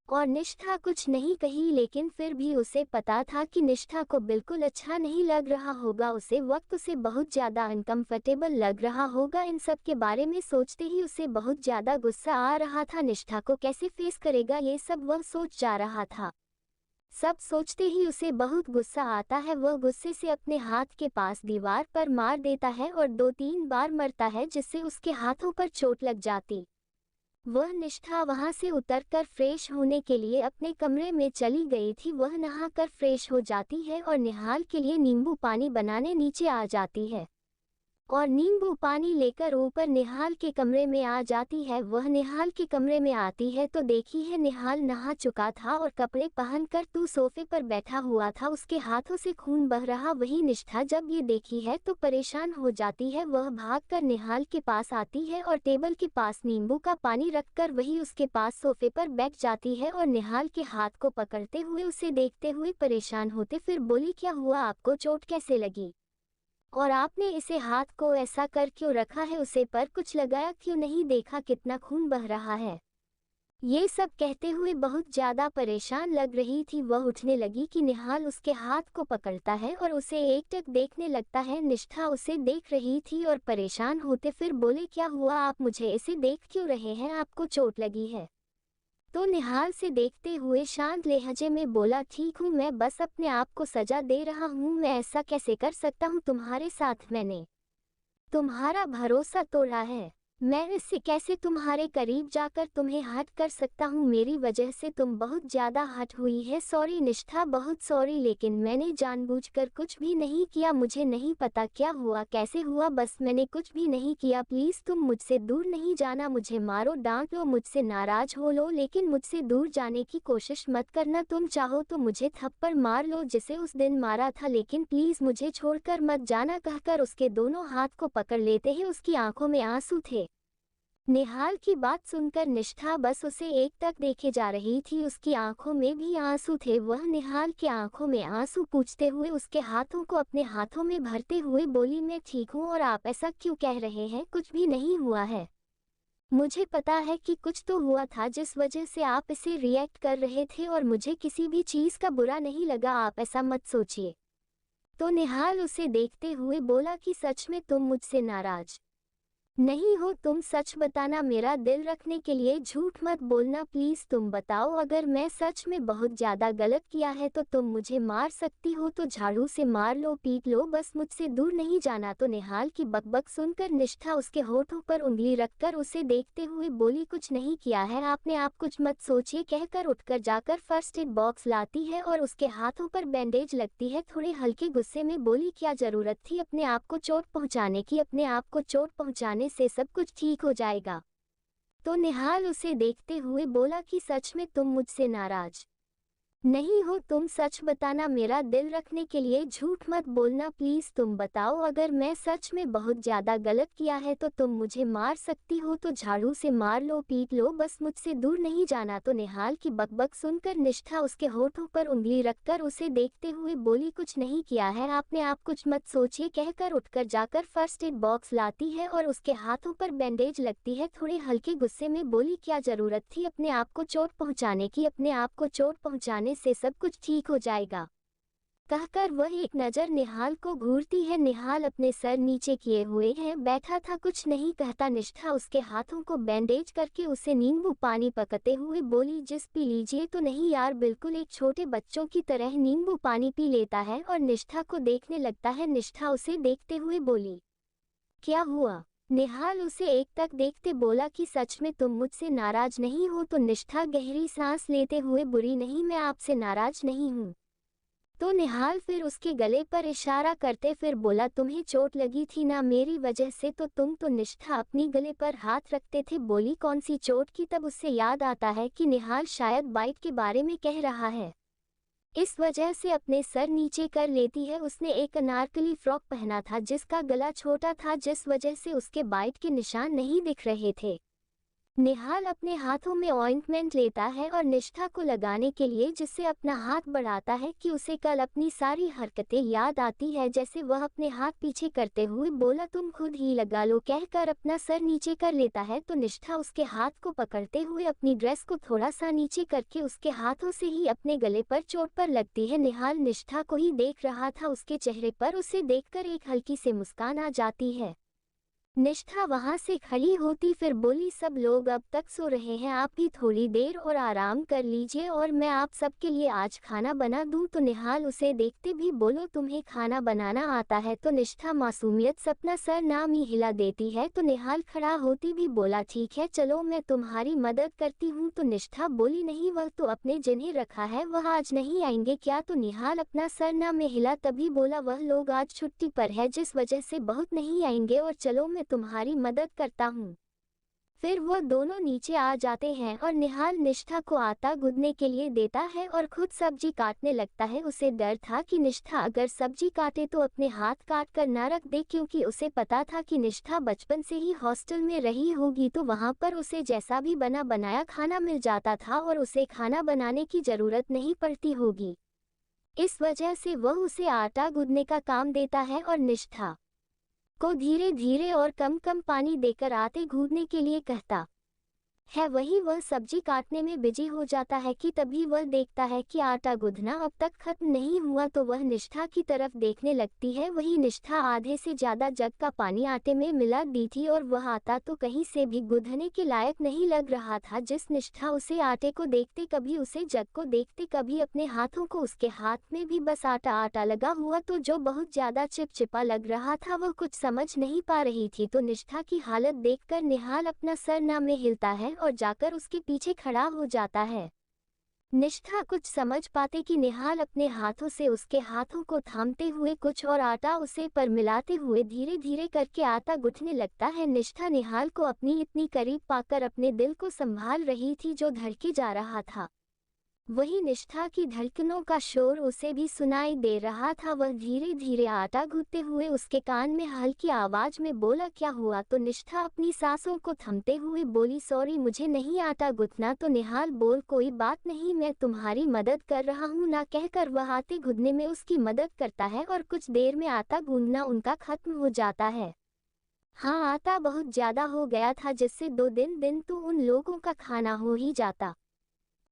और निष्ठा कुछ नहीं कही, लेकिन फिर भी उसे पता था कि निष्ठा को बिल्कुल अच्छा नहीं लग रहा होगा। उसे वक्त से बहुत ज़्यादा अनकंफर्टेबल लग रहा होगा। इन सब के बारे में सोचते ही उसे बहुत ज़्यादा गुस्सा आ रहा था। निष्ठा को कैसे फेस करेगा, ये सब वह सोच जा रहा था। सब सोचते ही उसे बहुत गुस्सा आता है। वह गुस्से से अपने हाथ के पास दीवार पर मार देता है और 2-3 बार मरता है, जिससे उसके हाथों पर चोट लग जाती। वह निष्ठा वहां से उतरकर फ्रेश होने के लिए अपने कमरे में चली गई थी। वह नहाकर फ्रेश हो जाती है और निहाल के लिए नींबू पानी बनाने नीचे आ जाती है और नींबू पानी लेकर ऊपर निहाल के कमरे में आ जाती है। वह निहाल के कमरे में आती है तो देखी है निहाल नहा चुका था और कपड़े पहनकर तू सोफे पर बैठा हुआ था, उसके हाथों से खून बह रहा। वही निष्ठा जब ये देखी है तो परेशान हो जाती है। वह भागकर निहाल के पास आती है और टेबल के पास नींबू का पानी रखकर वही उसके पास सोफे पर बैठ जाती है और निहाल के हाथ को पकड़ते हुए उसे देखते हुए परेशान होते फिर बोली, क्या हुआ, आपको चोट कैसे लगी और आपने इसे हाथ को ऐसा कर क्यों रखा है, उसे पर कुछ लगाया क्यों नहीं, देखा कितना खून बह रहा है। ये सब कहते हुए बहुत ज्यादा परेशान लग रही थी। वह उठने लगी कि निहाल उसके हाथ को पकड़ता है और उसे एकटक देखने लगता है। निष्ठा उसे देख रही थी और परेशान होते फिर बोले, क्या हुआ, आप मुझे ऐसे देख क्यों रहे हैं, आपको चोट लगी है? तो निहाल से देखते हुए शांत लहजे में बोला, ठीक हूँ, मैं बस अपने आप को सजा दे रहा हूँ। मैं ऐसा कैसे कर सकता हूँ तुम्हारे साथ? मैंने तुम्हारा भरोसा तोड़ा है। मैं इससे कैसे तुम्हारे करीब जाकर तुम्हें हर्ट कर सकता हूँ? मेरी वजह से तुम बहुत ज्यादा हर्ट हुई है। सॉरी निष्ठा, बहुत सॉरी, लेकिन मैंने जानबूझकर कुछ भी नहीं किया। मुझे नहीं पता क्या हुआ, कैसे हुआ, बस मैंने कुछ भी नहीं किया। प्लीज तुम मुझसे दूर नहीं जाना। मुझे मारो, डांट लो, मुझसे नाराज हो लो, लेकिन मुझसे दूर जाने की कोशिश मत करना। तुम चाहो तो मुझे थप्पड़ मार लो जिसे उस दिन मारा था, लेकिन प्लीज मुझे छोड़कर मत जाना, कहकर उसके दोनों हाथ को पकड़ लेते ही उसकी आंखों में आंसू थे। निहाल की बात सुनकर निष्ठा बस उसे एकटक देखे जा रही थी। उसकी आंखों में भी आंसू थे। वह निहाल की आंखों में आंसू पूछते हुए उसके हाथों को अपने हाथों में भरते हुए बोली, मैं ठीक हूँ और आप ऐसा क्यों कह रहे हैं? कुछ भी नहीं हुआ है। मुझे पता है कि कुछ तो हुआ था जिस वजह से आप इसे रिएक्ट कर रहे थे और मुझे किसी भी चीज का बुरा नहीं लगा, आप ऐसा मत सोचिए। तो निहाल उसे देखते हुए बोला कि सच में तुम मुझसे नाराज नहीं हो? तुम सच बताना, मेरा दिल रखने के लिए झूठ मत बोलना। प्लीज तुम बताओ, अगर मैं सच में बहुत ज्यादा गलत किया है तो तुम मुझे मार सकती हो तो झाड़ू से मार लो, पीट लो, बस मुझसे दूर नहीं जाना। तो निहाल की बकबक सुनकर निष्ठा उसके होठों पर उंगली रखकर उसे देखते हुए बोली, कुछ नहीं किया है आपने, आप कुछ मत सोचिए, कहकर उठकर जाकर फर्स्ट एड बॉक्स लाती है और उसके हाथों पर बैंडेज लगती है। थोड़े हल्के गुस्से में बोली, क्या जरूरत थी अपने आप को चोट पहुंचाने की? अपने आप को चोट पहुंचाने से सब कुछ ठीक हो जाएगा। तो निहाल उसे देखते हुए बोला कि सच में तुम मुझसे नाराज नहीं हो? तुम सच बताना, मेरा दिल रखने के लिए झूठ मत बोलना। प्लीज तुम बताओ, अगर मैं सच में बहुत ज्यादा गलत किया है तो तुम मुझे मार सकती हो तो झाड़ू से मार लो, पीट लो, बस मुझसे दूर नहीं जाना। तो निहाल की बकबक सुनकर निष्ठा उसके होठों पर उंगली रखकर उसे देखते हुए बोली, कुछ नहीं किया है आपने, आप कुछ मत सोचिए, कहकर उठकर जाकर फर्स्ट एड बॉक्स लाती है और उसके हाथों पर बैंडेज लगती है। थोड़े हल्के गुस्से में बोली, क्या जरूरत थी अपने आप को चोट पहुंचाने की? अपने आप को चोट पहुंचाने से सब कुछ ठीक हो जाएगा, कहकर वह एक नजर निहाल को घूरती है। निहाल अपने सर नीचे किए हुए है बैठा था, कुछ नहीं कहता। निष्ठा उसके हाथों को बैंडेज करके उसे नींबू पानी पकते हुए बोली, जिस पी लीजिए। तो नहीं यार, बिल्कुल एक छोटे बच्चों की तरह नींबू पानी पी लेता है और निष्ठा को देखने लगता है। निष्ठा उसे देखते हुए बोली, क्या हुआ? निहाल उसे एकटक देखते बोला कि सच में तुम मुझसे नाराज नहीं हो? तो निष्ठा गहरी सांस लेते हुए बुरी नहीं, मैं आपसे नाराज नहीं हूँ। तो निहाल फिर उसके गले पर इशारा करते फिर बोला, तुम्हें चोट लगी थी ना मेरी वजह से? तो तुम तो निष्ठा अपनी गले पर हाथ रखते थे, बोली, कौन सी चोट की? तब उससे याद आता है कि निहाल शायद बाइट के बारे में कह रहा है, इस वजह से अपने सर नीचे कर लेती है। उसने एक अनारकली फ्रॉक पहना था जिसका गला छोटा था, जिस वजह से उसके बाइट के निशान नहीं दिख रहे थे। निहाल अपने हाथों में ऑइंटमेंट लेता है और निष्ठा को लगाने के लिए जिससे अपना हाथ बढ़ाता है कि उसे कल अपनी सारी हरकतें याद आती है। जैसे वह अपने हाथ पीछे करते हुए बोला, तुम खुद ही लगा लो, कहकर अपना सर नीचे कर लेता है। तो निष्ठा उसके हाथ को पकड़ते हुए अपनी ड्रेस को थोड़ा सा नीचे करके उसके हाथों से ही अपने गले पर चोट पर लगती है। निहाल निष्ठा को ही देख रहा था, उसके चेहरे पर उसे देखकर एक हल्की सी मुस्कान आ जाती है। निष्ठा वहां से खड़ी होती फिर बोली, सब लोग अब तक सो रहे हैं, आप भी थोड़ी देर और आराम कर लीजिए और मैं आप सबके लिए आज खाना बना दूं। तो निहाल उसे देखते भी बोलो, तुम्हें खाना बनाना आता है? तो निष्ठा मासूमियत से अपना सर नाम ही हिला देती है। तो निहाल खड़ा होती भी बोला, ठीक है चलो मैं तुम्हारी मदद करती हूँ। तो निष्ठा बोली, नहीं, वह तो अपने जिन्हें रखा है वह आज नहीं आएंगे क्या? तो निहाल अपना सर नाम में हिला तभी बोला, वह लोग आज छुट्टी पर है जिस वजह से बहुत नहीं आएंगे और चलो मैं तुम्हारी मदद करता हूँ। फिर वो दोनों नीचे आ जाते हैं और निहाल निष्ठा को आटा गूंदने के लिए देता है और खुद सब्जी काटने लगता है। उसे डर था कि निष्ठा अगर सब्जी काटे तो अपने हाथ काट कर ना रख दे, क्योंकि उसे पता था कि निष्ठा बचपन से ही हॉस्टल में रही होगी तो वहां पर उसे जैसा भी बना बनाया खाना मिल जाता था और उसे खाना बनाने की जरूरत नहीं पड़ती होगी। इस वजह से वह उसे आटा गूंदने का काम देता है और निष्ठा को धीरे धीरे और कम कम पानी देकर आटे गूंदने के लिए कहता है वही वह सब्जी काटने में बिजी हो जाता है कि तभी वह देखता है कि आटा गूंथना अब तक खत्म नहीं हुआ तो वह निष्ठा की तरफ देखने लगती है। वही निष्ठा आधे से ज्यादा जग का पानी आटे में मिला दी थी और वह आटा तो कहीं से भी गूंथने के लायक नहीं लग रहा था। जिस निष्ठा उसे आटे को देखते कभी उसे जग को देखते कभी अपने हाथों को, उसके हाथ में भी बस आटा आटा लगा हुआ तो जो बहुत ज्यादा चिपचिपा लग रहा था। वह कुछ समझ नहीं पा रही थी तो निष्ठा की हालत देखकर निहाल अपना सर ना में हिलता है और जाकर उसके पीछे खड़ा हो जाता है। निष्ठा कुछ समझ पाते कि निहाल अपने हाथों से उसके हाथों को थामते हुए कुछ और आटा उसे पर मिलाते हुए धीरे धीरे करके आटा गूंथने लगता है। निष्ठा निहाल को अपनी इतनी करीब पाकर अपने दिल को संभाल रही थी जो धड़के जा रहा था। वही निष्ठा की धड़कनों का शोर उसे भी सुनाई दे रहा था। वह धीरे धीरे आटा गूंथते हुए उसके कान में हल्की आवाज में बोला, क्या हुआ? तो निष्ठा अपनी सांसों को थमते हुए बोली, सॉरी मुझे नहीं आटा गूंथना। तो निहाल बोल, कोई बात नहीं मैं तुम्हारी मदद कर रहा हूँ ना कहकर वह आटे गूंथने में उसकी मदद करता है और कुछ देर में आटा गूंथना उनका खत्म हो जाता है। हाँ, आटा बहुत ज्यादा हो गया था जिससे 2 दिन तो उन लोगों का खाना हो ही जाता।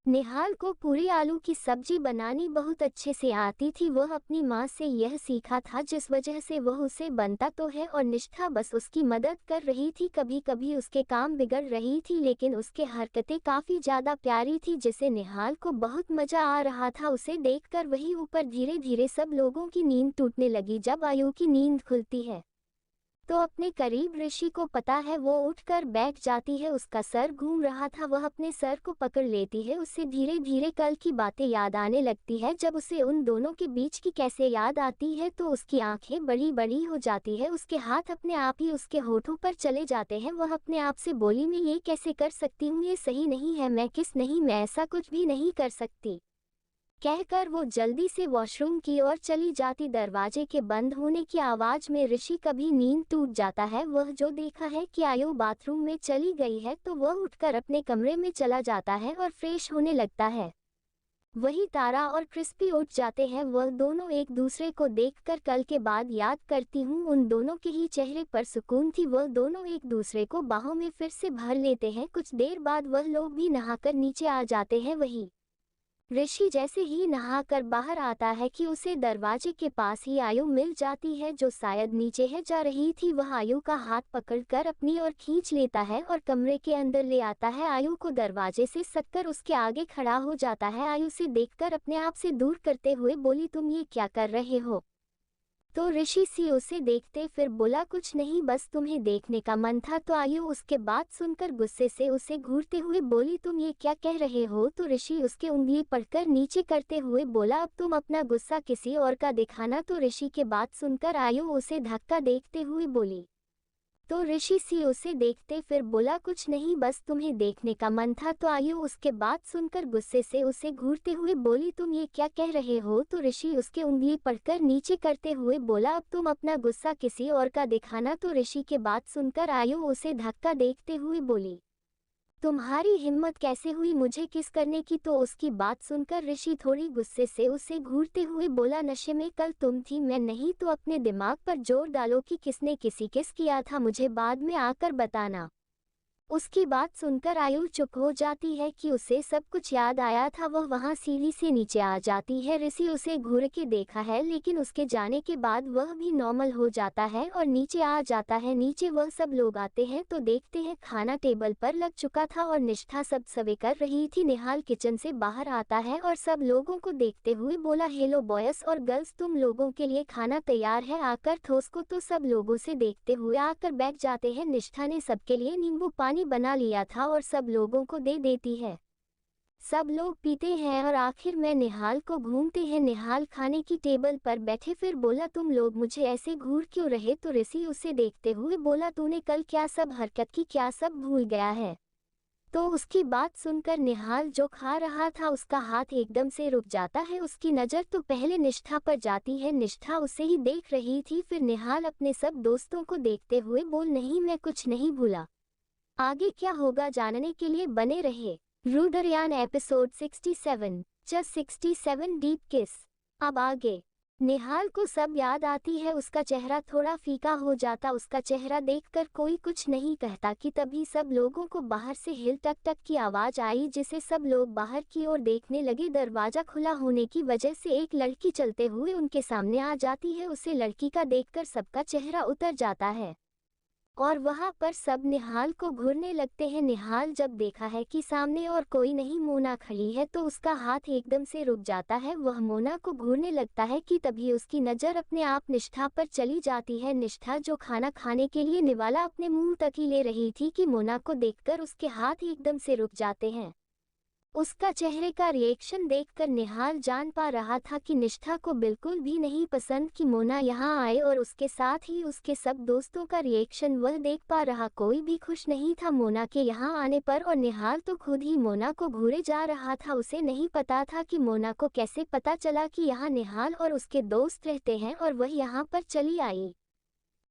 निहाल को पूरी आलू की सब्जी बनानी बहुत अच्छे से आती थी। वह अपनी माँ से यह सीखा था जिस वजह से वह उसे बनता तो है और निष्ठा बस उसकी मदद कर रही थी। कभी कभी उसके काम बिगड़ रही थी लेकिन उसके हरकतें काफी ज्यादा प्यारी थी जिसे निहाल को बहुत मजा आ रहा था उसे देखकर। वही ऊपर धीरे धीरे सब लोगों की नींद टूटने लगी। जब आयु की नींद खुलती है तो अपने करीब ऋषि को पता है, वो उठकर बैठ जाती है। उसका सर घूम रहा था, वह अपने सर को पकड़ लेती है। उससे धीरे धीरे कल की बातें याद आने लगती है। जब उसे उन दोनों के बीच की कैसे याद आती है तो उसकी आंखें बड़ी बड़ी हो जाती है। उसके हाथ अपने आप ही उसके होठों पर चले जाते हैं। वह अपने आप से बोली, मैं ये कैसे कर सकती हूँ? ये सही नहीं है, मैं ऐसा कुछ भी नहीं कर सकती। कहकर वो जल्दी से वॉशरूम की ओर चली जाती। दरवाजे के बंद होने की आवाज में ऋषि कभी नींद टूट जाता है। वह जो देखा है कि आयु बाथरूम में चली गई है तो वह उठकर अपने कमरे में चला जाता है और फ्रेश होने लगता है। वही तारा और क्रिस्पी उठ जाते हैं। वह दोनों एक दूसरे को देखकर कल के बाद याद करती हूँ। उन दोनों के ही चेहरे पर सुकून थी। वह दोनों एक दूसरे को बाहों में फिर से भर लेते हैं। कुछ देर बाद वह लोग भी नहाकर नीचे आ जाते हैं। वही ऋषि जैसे ही नहाकर बाहर आता है कि उसे दरवाजे के पास ही आयु मिल जाती है जो शायद नीचे है जा रही थी। वह आयु का हाथ पकड़कर अपनी ओर खींच लेता है और कमरे के अंदर ले आता है। आयु को दरवाजे से सटकर उसके आगे खड़ा हो जाता है। आयु से देखकर अपने आप से दूर करते हुए बोली, तुम ये क्या कर रहे हो? तो ऋषि सी उसे देखते फिर बोला, कुछ नहीं बस तुम्हें देखने का मन था। तो आयु उसके बात सुनकर गुस्से से उसे घूरते हुए बोली, तुम ये क्या कह रहे हो? तो ऋषि उसके उंगली पकड़कर नीचे करते हुए बोला, अब तुम अपना गुस्सा किसी और का दिखाना। तो ऋषि के बात सुनकर आयु उसे धक्का देखते हुए बोली। तो ऋषि सी उसे देखते फिर बोला, कुछ नहीं बस तुम्हें देखने का मन था। तो आयु उसके बात सुनकर गुस्से से उसे घूरते हुए बोली, तुम ये क्या कह रहे हो? तो ऋषि उसके उंगली पकड़कर नीचे करते हुए बोला, अब तुम अपना गुस्सा किसी और का दिखाना। तो ऋषि के बात सुनकर आयु उसे धक्का देखते हुए बोली, तुम्हारी हिम्मत कैसे हुई मुझे किस करने की? तो उसकी बात सुनकर ऋषि थोड़ी गुस्से से उसे घूरते हुए बोला, नशे में कल तुम थी, मैं नहीं। तो अपने दिमाग पर जोर डालो कि किसने किस किया था, मुझे बाद में आकर बताना। उसकी बात सुनकर आयु चुप हो जाती है कि उसे सब कुछ याद आया था। वह वहां सीढ़ी से नीचे आ जाती है। ऋषि उसे घूर के देखा है लेकिन उसके जाने के बाद वह भी नॉर्मल हो जाता है और नीचे आ जाता है। नीचे वह सब लोग आते हैं तो देखते हैं खाना टेबल पर लग चुका था और निष्ठा सब सर्व कर रही थी। निहाल किचन से बाहर आता है और सब लोगों को देखते हुए बोला, हेलो बॉयज और गर्ल्स, तुम लोगों के लिए खाना तैयार है, आकर ठोस को। तो सब लोगों से देखते हुए आकर बैठ जाते हैं। निष्ठा ने सबके लिए नींबू पानी बना लिया था और सब लोगों को दे देती है। सब लोग पीते हैं और आखिर में निहाल को घूमते हैं। निहाल खाने की टेबल पर बैठे फिर बोला, तुम लोग मुझे ऐसे घूर क्यों रहे? तो ऋषि उसे देखते हुए बोला, तूने कल क्या सब हरकत की, क्या सब भूल गया है? तो उसकी बात सुनकर निहाल जो खा रहा था उसका हाथ एकदम से रुक जाता है। उसकी नज़र तो पहले निष्ठा पर जाती है। निष्ठा उसे ही देख रही थी। फिर निहाल अपने सब दोस्तों को देखते हुए बोल, नहीं मैं कुछ नहीं भूला। आगे क्या होगा जानने के लिए बने रहे। रुद्रयान एपिसोड 67 जस्ट 67 डीप किस। अब आगे निहाल को सब याद आती है। उसका चेहरा थोड़ा फीका हो जाता। उसका चेहरा देखकर कोई कुछ नहीं कहता कि तभी सब लोगों को बाहर से हिल टक टक की आवाज आई, जिसे सब लोग बाहर की ओर देखने लगे। दरवाजा खुला होने की वजह से एक लड़की चलते हुए उनके सामने आ जाती है। उसे लड़की का देखकर सबका चेहरा उतर जाता है और वहां पर सब निहाल को घूरने लगते हैं। निहाल जब देखा है कि सामने और कोई नहीं, मोना खड़ी है, तो उसका हाथ एकदम से रुक जाता है। वह मोना को घूरने लगता है कि तभी उसकी नज़र अपने आप निष्ठा पर चली जाती है। निष्ठा जो खाना खाने के लिए निवाला अपने मुंह तक ही ले रही थी कि मोना को देखकर उसके हाथ एकदम से रुक जाते हैं। उसका चेहरे का रिएक्शन देखकर निहाल जान पा रहा था कि निष्ठा को बिल्कुल भी नहीं पसंद कि मोना यहाँ आए, और उसके साथ ही उसके सब दोस्तों का रिएक्शन वह देख पा रहा। कोई भी खुश नहीं था मोना के यहाँ आने पर, और निहाल तो खुद ही मोना को घूरे जा रहा था। उसे नहीं पता था कि मोना को कैसे पता चला कि यहाँ निहाल और उसके दोस्त रहते हैं और वह यहाँ पर चली आई।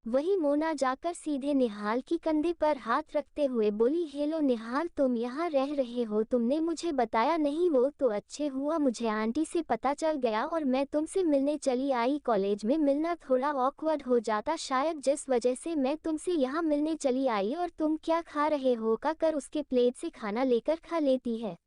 वही मोना जाकर सीधे निहाल की कंधे पर हाथ रखते हुए बोली, हेलो निहाल, तुम यहाँ रह रहे हो? तुमने मुझे बताया नहीं। वो तो अच्छे हुआ, मुझे आंटी से पता चल गया और मैं तुमसे मिलने चली आई। कॉलेज में मिलना थोड़ा ऑकवर्ड हो जाता शायद, जिस वजह से मैं तुमसे यहाँ मिलने चली आई। और तुम क्या खा रहे हो? का कर उसके प्लेट से खाना लेकर खा लेती है।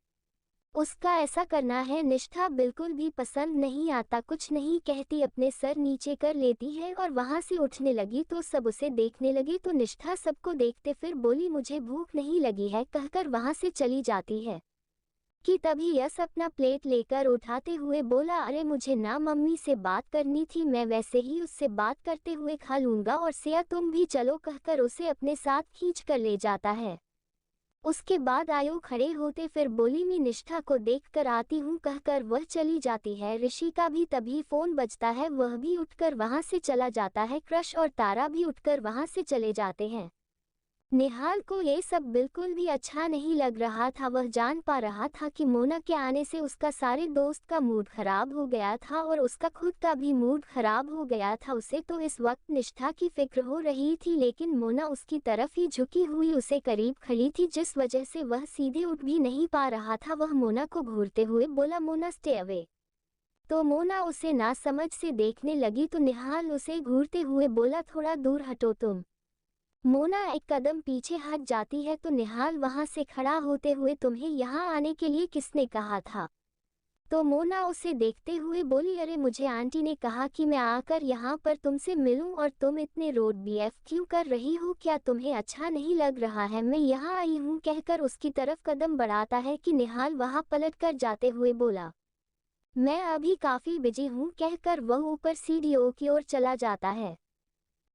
उसका ऐसा करना है निष्ठा बिल्कुल भी पसंद नहीं आता। कुछ नहीं कहती, अपने सर नीचे कर लेती है और वहां से उठने लगी तो सब उसे देखने लगी। तो निष्ठा सबको देखते फिर बोली, मुझे भूख नहीं लगी है, कहकर वहां से चली जाती है कि तभी यश अपना प्लेट लेकर उठाते हुए बोला, अरे मुझे ना मम्मी से बात करनी थी, मैं वैसे ही उससे बात करते हुए खा लूंगा। और सिया तुम भी चलो, कहकर उसे अपने साथ खींच कर ले जाता है। उसके बाद आयु खड़े होते फिर बोली, मैं निष्ठा को देखकर आती हूँ, कहकर वह चली जाती है। ऋषि का भी तभी फोन बजता है, वह भी उठकर वहां से चला जाता है। क्रश और तारा भी उठकर वहां से चले जाते हैं। निहाल को ये सब बिल्कुल भी अच्छा नहीं लग रहा था। वह जान पा रहा था कि मोना के आने से उसका सारे दोस्त का मूड खराब हो गया था और उसका खुद का भी मूड खराब हो गया था। उसे तो इस वक्त निष्ठा की फिक्र हो रही थी, लेकिन मोना उसकी तरफ ही झुकी हुई उसे करीब खड़ी थी, जिस वजह से वह सीधे उठ भी नहीं पा रहा था। वह मोना को घूरते हुए बोला, मोना स्टे अवे। तो मोना उसे ना समझ से देखने लगी तो निहाल उसे घूरते हुए बोला, थोड़ा दूर हटो तुम। मोना एक कदम पीछे हट जाती है तो निहाल वहां से खड़ा होते हुए, तुम्हें यहाँ आने के लिए किसने कहा था? तो मोना उसे देखते हुए बोली, अरे मुझे आंटी ने कहा कि मैं आकर यहाँ पर तुमसे मिलूं, और तुम इतने रोड बीएफ क्यों कर रही हो? क्या तुम्हें अच्छा नहीं लग रहा है? मैं यहाँ आई हूँ, कहकर उसकी तरफ कदम बढ़ाता है कि निहाल वहां पलट कर जाते हुए बोला, मैं अभी काफी बिजी हूँ, कहकर वह ऊपर सीढ़ियों की ओर चला जाता है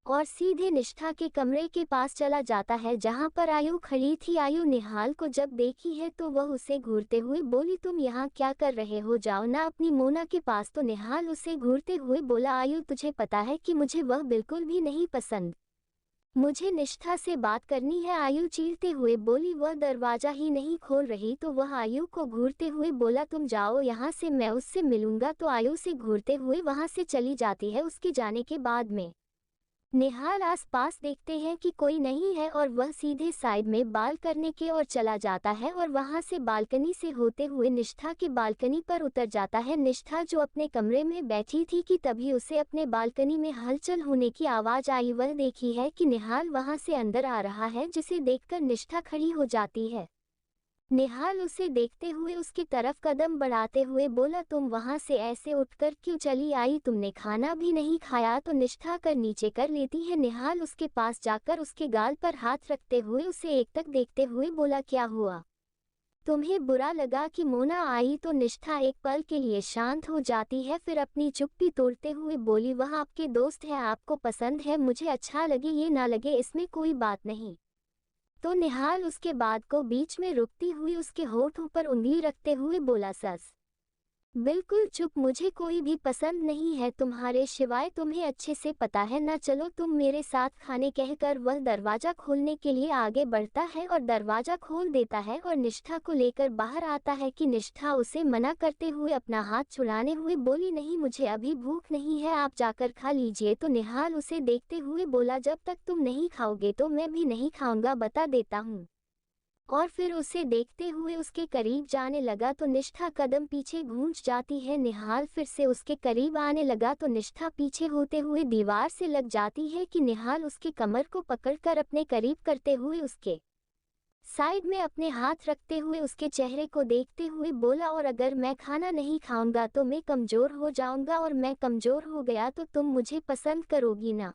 और सीधे निष्ठा के कमरे के पास चला जाता है जहां पर आयु खड़ी थी। आयु निहाल को जब देखी है तो वह उसे घूरते हुए बोली, तुम यहाँ क्या कर रहे हो? जाओ ना अपनी मोना के पास। तो निहाल उसे घूरते हुए बोला, आयु तुझे पता है कि मुझे वह बिल्कुल भी नहीं पसंद, मुझे निष्ठा से बात करनी है। आयु चीरते हुए बोली, वह दरवाजा ही नहीं खोल रही। तो वह आयु को घूरते हुए बोला, तुम जाओ यहाँ से, मैं उससे मिलूंगा। तो आयु से घूरते हुए वहां से चली जाती है। उसके जाने के बाद में निहाल आसपास देखते हैं कि कोई नहीं है और वह सीधे साइड में बाल करने के ओर चला जाता है और वहां से बालकनी से होते हुए निष्ठा की बालकनी पर उतर जाता है। निष्ठा जो अपने कमरे में बैठी थी कि तभी उसे अपने बालकनी में हलचल होने की आवाज आई। वह देखी है कि निहाल वहां से अंदर आ रहा है, जिसे देखकर निष्ठा खड़ी हो जाती है। निहाल उसे देखते हुए उसकी तरफ कदम बढ़ाते हुए बोला, तुम वहां से ऐसे उठकर क्यों चली आई? तुमने खाना भी नहीं खाया? तो निष्ठा कर नीचे कर लेती है। निहाल उसके पास जाकर उसके गाल पर हाथ रखते हुए उसे एकटक देखते हुए बोला, क्या हुआ? तुम्हें बुरा लगा कि मोना आई? तो निष्ठा एक पल के लिए शांत हो जाती है, फिर अपनी चुप्पी तोड़ते हुए बोली, वह आपके दोस्त है, आपको पसंद है, मुझे अच्छा लगे ये ना लगे इसमें कोई बात नहीं। तो निहाल उसके बाद को बीच में रुकती हुई उसके होठों पर उंगली रखते हुए बोला, सस बिल्कुल चुप, मुझे कोई भी पसंद नहीं है तुम्हारे सिवाय, तुम्हें अच्छे से पता है ना, चलो तुम मेरे साथ खाने, कहकर वह दरवाजा खोलने के लिए आगे बढ़ता है और दरवाजा खोल देता है और निष्ठा को लेकर बाहर आता है कि निष्ठा उसे मना करते हुए अपना हाथ छुड़ाने हुए बोली, नहीं मुझे अभी भूख नहीं है, आप जाकर खा लीजिए। तो निहाल उसे देखते हुए बोला, जब तक तुम नहीं खाओगे तो मैं भी नहीं खाऊंगा, बता देता हूँ। और फिर उसे देखते हुए उसके करीब जाने लगा तो निष्ठा कदम पीछे घूंच जाती है। निहाल फिर से उसके करीब आने लगा तो निष्ठा पीछे होते हुए दीवार से लग जाती है कि निहाल उसके कमर को पकड़कर अपने करीब करते हुए उसके साइड में अपने हाथ रखते हुए उसके चेहरे को देखते हुए बोला, और अगर मैं खाना नहीं खाऊंगा तो मैं कमजोर हो जाऊंगा, और मैं कमजोर हो गया तो तुम मुझे पसंद करोगी ना।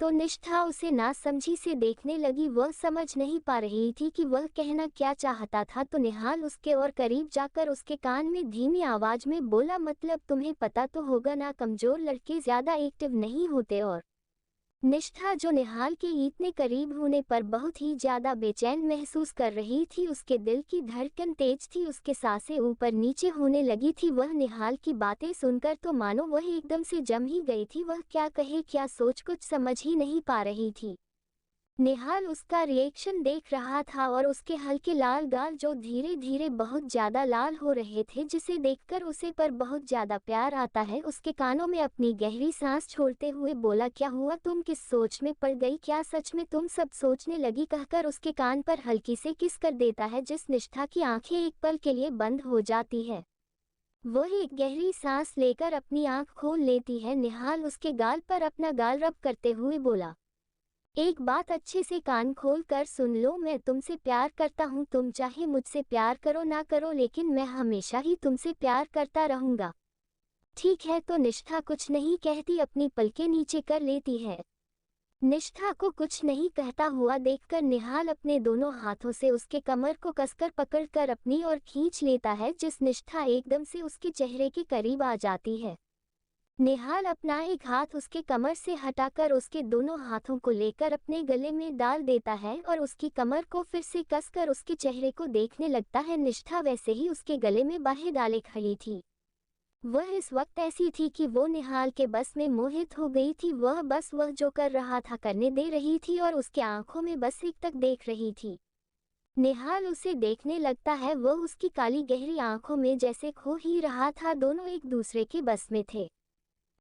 तो निष्ठा उसे नासमझी से देखने लगी। वह समझ नहीं पा रही थी कि वह कहना क्या चाहता था। तो निहाल उसके और करीब जाकर उसके कान में धीमी आवाज में बोला, मतलब तुम्हें पता तो होगा ना, कमजोर लड़के ज्यादा एक्टिव नहीं होते। और निष्ठा जो निहाल के इतने करीब होने पर बहुत ही ज्यादा बेचैन महसूस कर रही थी, उसके दिल की धड़कन तेज थी, उसके सांसें ऊपर नीचे होने लगी थी। वह निहाल की बातें सुनकर तो मानो वह एकदम से जम ही गई थी। वह क्या कहे क्या सोच कुछ समझ ही नहीं पा रही थी। निहाल उसका रिएक्शन देख रहा था और उसके हल्के लाल गाल जो धीरे धीरे बहुत ज्यादा लाल हो रहे थे, जिसे देखकर उसे पर बहुत ज्यादा प्यार आता है। उसके कानों में अपनी गहरी सांस छोड़ते हुए बोला, क्या हुआ, तुम किस सोच में पड़ गई, क्या सच में तुम सब सोचने लगी, कहकर उसके कान पर हल्की से किस कर देता है, जिस निष्ठा की आंखें एक पल के लिए बंद हो जाती है। वह एक गहरी सांस लेकर अपनी आंख खोल लेती है। निहाल उसके गाल पर अपना गाल रब करते हुए बोला, एक बात अच्छे से कान खोल कर सुन लो, मैं तुमसे प्यार करता हूँ। तुम चाहे मुझसे प्यार करो ना करो, लेकिन मैं हमेशा ही तुमसे प्यार करता रहूंगा। ठीक है। तो निष्ठा कुछ नहीं कहती, अपनी पलकें नीचे कर लेती है। निष्ठा को कुछ नहीं कहता हुआ देखकर निहाल अपने दोनों हाथों से उसके कमर को कसकर पकड़कर अपनी ओर खींच लेता है, जिस निष्ठा एकदम से उसके चेहरे के करीब आ जाती है। निहाल अपना एक हाथ उसके कमर से हटाकर उसके दोनों हाथों को लेकर अपने गले में डाल देता है और उसकी कमर को फिर से कसकर उसके चेहरे को देखने लगता है। निष्ठा वैसे ही उसके गले में बाहें डाले खड़ी थी। वह इस वक्त ऐसी थी कि वो निहाल के बस में मोहित हो गई थी। वह जो कर रहा था करने दे रही थी और उसके आंखों में बस एक तक देख रही थी। निहाल उसे देखने लगता है, वह उसकी काली गहरी आंखों में जैसे खो ही रहा था। दोनों एक दूसरे के बस में थे।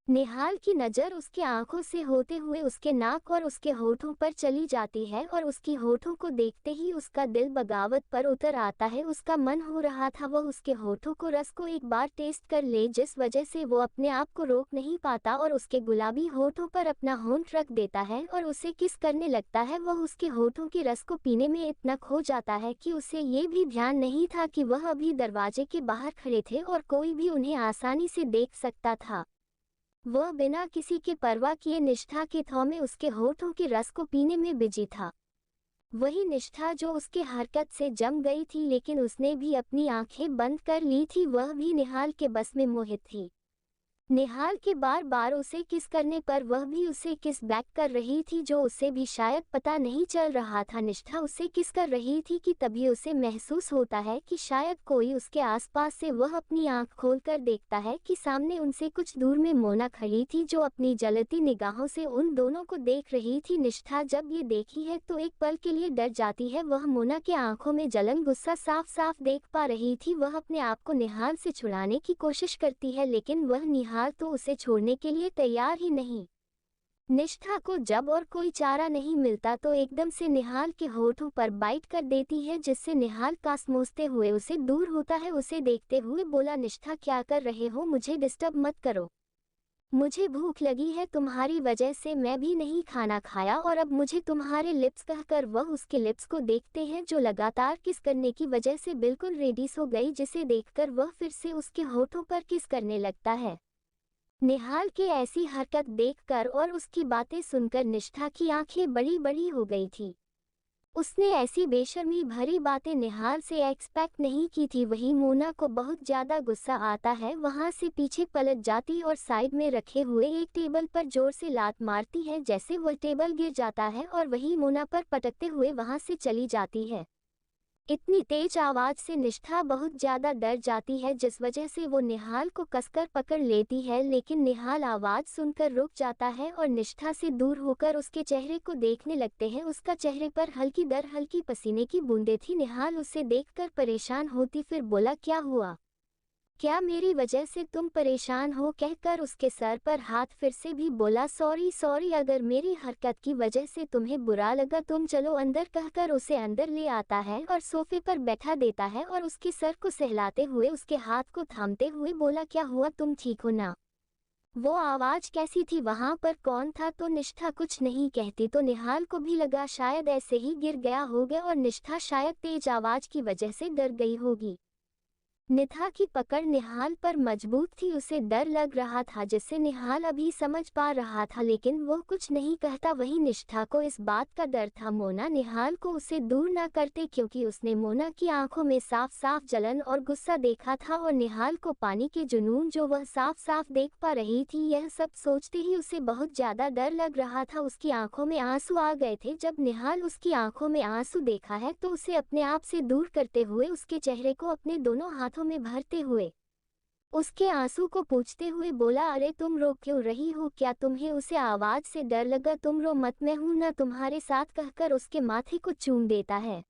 निहाल की नज़र उसके आंखों से होते हुए उसके नाक और उसके होठों पर चली जाती है और उसकी होठों को देखते ही उसका दिल बगावत पर उतर आता है। उसका मन हो रहा था वह उसके होठों को रस को एक बार टेस्ट कर ले, जिस वजह से वो अपने आप को रोक नहीं पाता और उसके गुलाबी होठों पर अपना होंठ रख देता है और उसे किस करने लगता है। वह उसके होठों की रस को पीने में इतना खो जाता है कि उसे ये भी ध्यान नहीं था कि वह अभी दरवाजे के बाहर खड़े थे और कोई भी उन्हें आसानी से देख सकता था। वह बिना किसी के परवाह किए निष्ठा के थौमे उसके होठों के रस को पीने में बिजी था। वही निष्ठा जो उसके हरकत से जम गई थी, लेकिन उसने भी अपनी आंखें बंद कर ली थी। वह भी निहाल के बस में मोहित थी। निहाल के बार बार उसे किस करने पर वह भी उसे किस बैक कर रही थी, जो उसे भी शायद पता नहीं चल रहा था। निष्ठा उसे किस कर रही थी कि तभी उसे महसूस होता है कि शायद कोई उसके आसपास से वह अपनी आंख खोलकर देखता है कि सामने उनसे कुछ दूर में मोना खड़ी थी, जो अपनी जलती निगाहों से उन दोनों को देख रही थी। निष्ठा जब ये देखी है तो एक पल के लिए डर जाती है। वह मोना के आंखों में जलन गुस्सा साफ साफ देख पा रही थी। वह अपने आप को निहाल से छुड़ाने की कोशिश करती है, लेकिन वह निहाल तो उसे छोड़ने के लिए तैयार ही नहीं। निष्ठा को जब और कोई चारा नहीं मिलता तो एकदम से निहाल के होठों पर बाइट कर देती है, जिससे निहाल कासमोसते हुए उसे दूर होता है। उसे देखते हुए बोला, निष्ठा क्या कर रहे हो, मुझे डिस्टर्ब मत करो, मुझे भूख लगी है, तुम्हारी वजह से मैं भी नहीं खाना खाया और अब मुझे तुम्हारे लिप्स, कहकर वह उसके लिप्स को देखते हैं जो लगातार किस करने की वजह से बिल्कुल रेडिस हो गई, जिसे देखकर वह फिर से उसके होठों पर किस करने लगता है। निहाल के ऐसी हरकत देखकर और उसकी बातें सुनकर निष्ठा की आंखें बड़ी बड़ी हो गई थी। उसने ऐसी बेशर्मी भरी बातें निहाल से एक्सपेक्ट नहीं की थी। वहीं मोना को बहुत ज्यादा गुस्सा आता है, वहां से पीछे पलट जाती और साइड में रखे हुए एक टेबल पर जोर से लात मारती है, जैसे वह टेबल गिर जाता है और वही मोना पर पटकते हुए वहां से चली जाती है। इतनी तेज आवाज से निष्ठा बहुत ज्यादा डर जाती है, जिस वजह से वो निहाल को कसकर पकड़ लेती है, लेकिन निहाल आवाज सुनकर रुक जाता है और निष्ठा से दूर होकर उसके चेहरे को देखने लगते हैं। उसका चेहरे पर हल्की दर हल्की पसीने की बूंदें थी। निहाल उसे देखकर परेशान होती फिर बोला, क्या हुआ, क्या मेरी वजह से तुम परेशान हो, कहकर उसके सर पर हाथ फिर से भी बोला, सॉरी सॉरी, अगर मेरी हरकत की वजह से तुम्हें बुरा लगा तुम चलो अंदर, कहकर उसे अंदर ले आता है और सोफे पर बैठा देता है और उसके सर को सहलाते हुए उसके हाथ को थामते हुए बोला, क्या हुआ, तुम ठीक हो ना? वो आवाज कैसी थी, वहां पर कौन था? तो निष्ठा कुछ नहीं कहती तो निहाल को भी लगा शायद ऐसे ही गिर गया होगा और निष्ठा शायद तेज आवाज की वजह से डर गई होगी। निथा की पकड़ निहाल पर मजबूत थी, उसे डर लग रहा था जिससे निहाल अभी समझ पा रहा था, लेकिन वो कुछ नहीं कहता। वहीं निष्ठा को इस बात का डर था मोना निहाल को उसे दूर ना करते, क्योंकि उसने मोना की आंखों में साफ साफ जलन और गुस्सा देखा था और निहाल को पानी के जुनून जो वह साफ साफ देख पा रही थी, यह सब सोचते ही उसे बहुत ज्यादा डर लग रहा था। उसकी आंखों में आंसू आ गए थे। जब निहाल उसकी आंखों में आंसू देखा है तो उसे अपने आप से दूर करते हुए उसके चेहरे को अपने दोनों हाथों में भरते हुए उसके आंसू को पोंछते हुए बोला, अरे तुम रो क्यों रही हो, क्या तुम्हें? उसे आवाज से डर लगा, तुम रो मत, मैं हूं ना तुम्हारे साथ, कहकर उसके माथे को चूम देता है।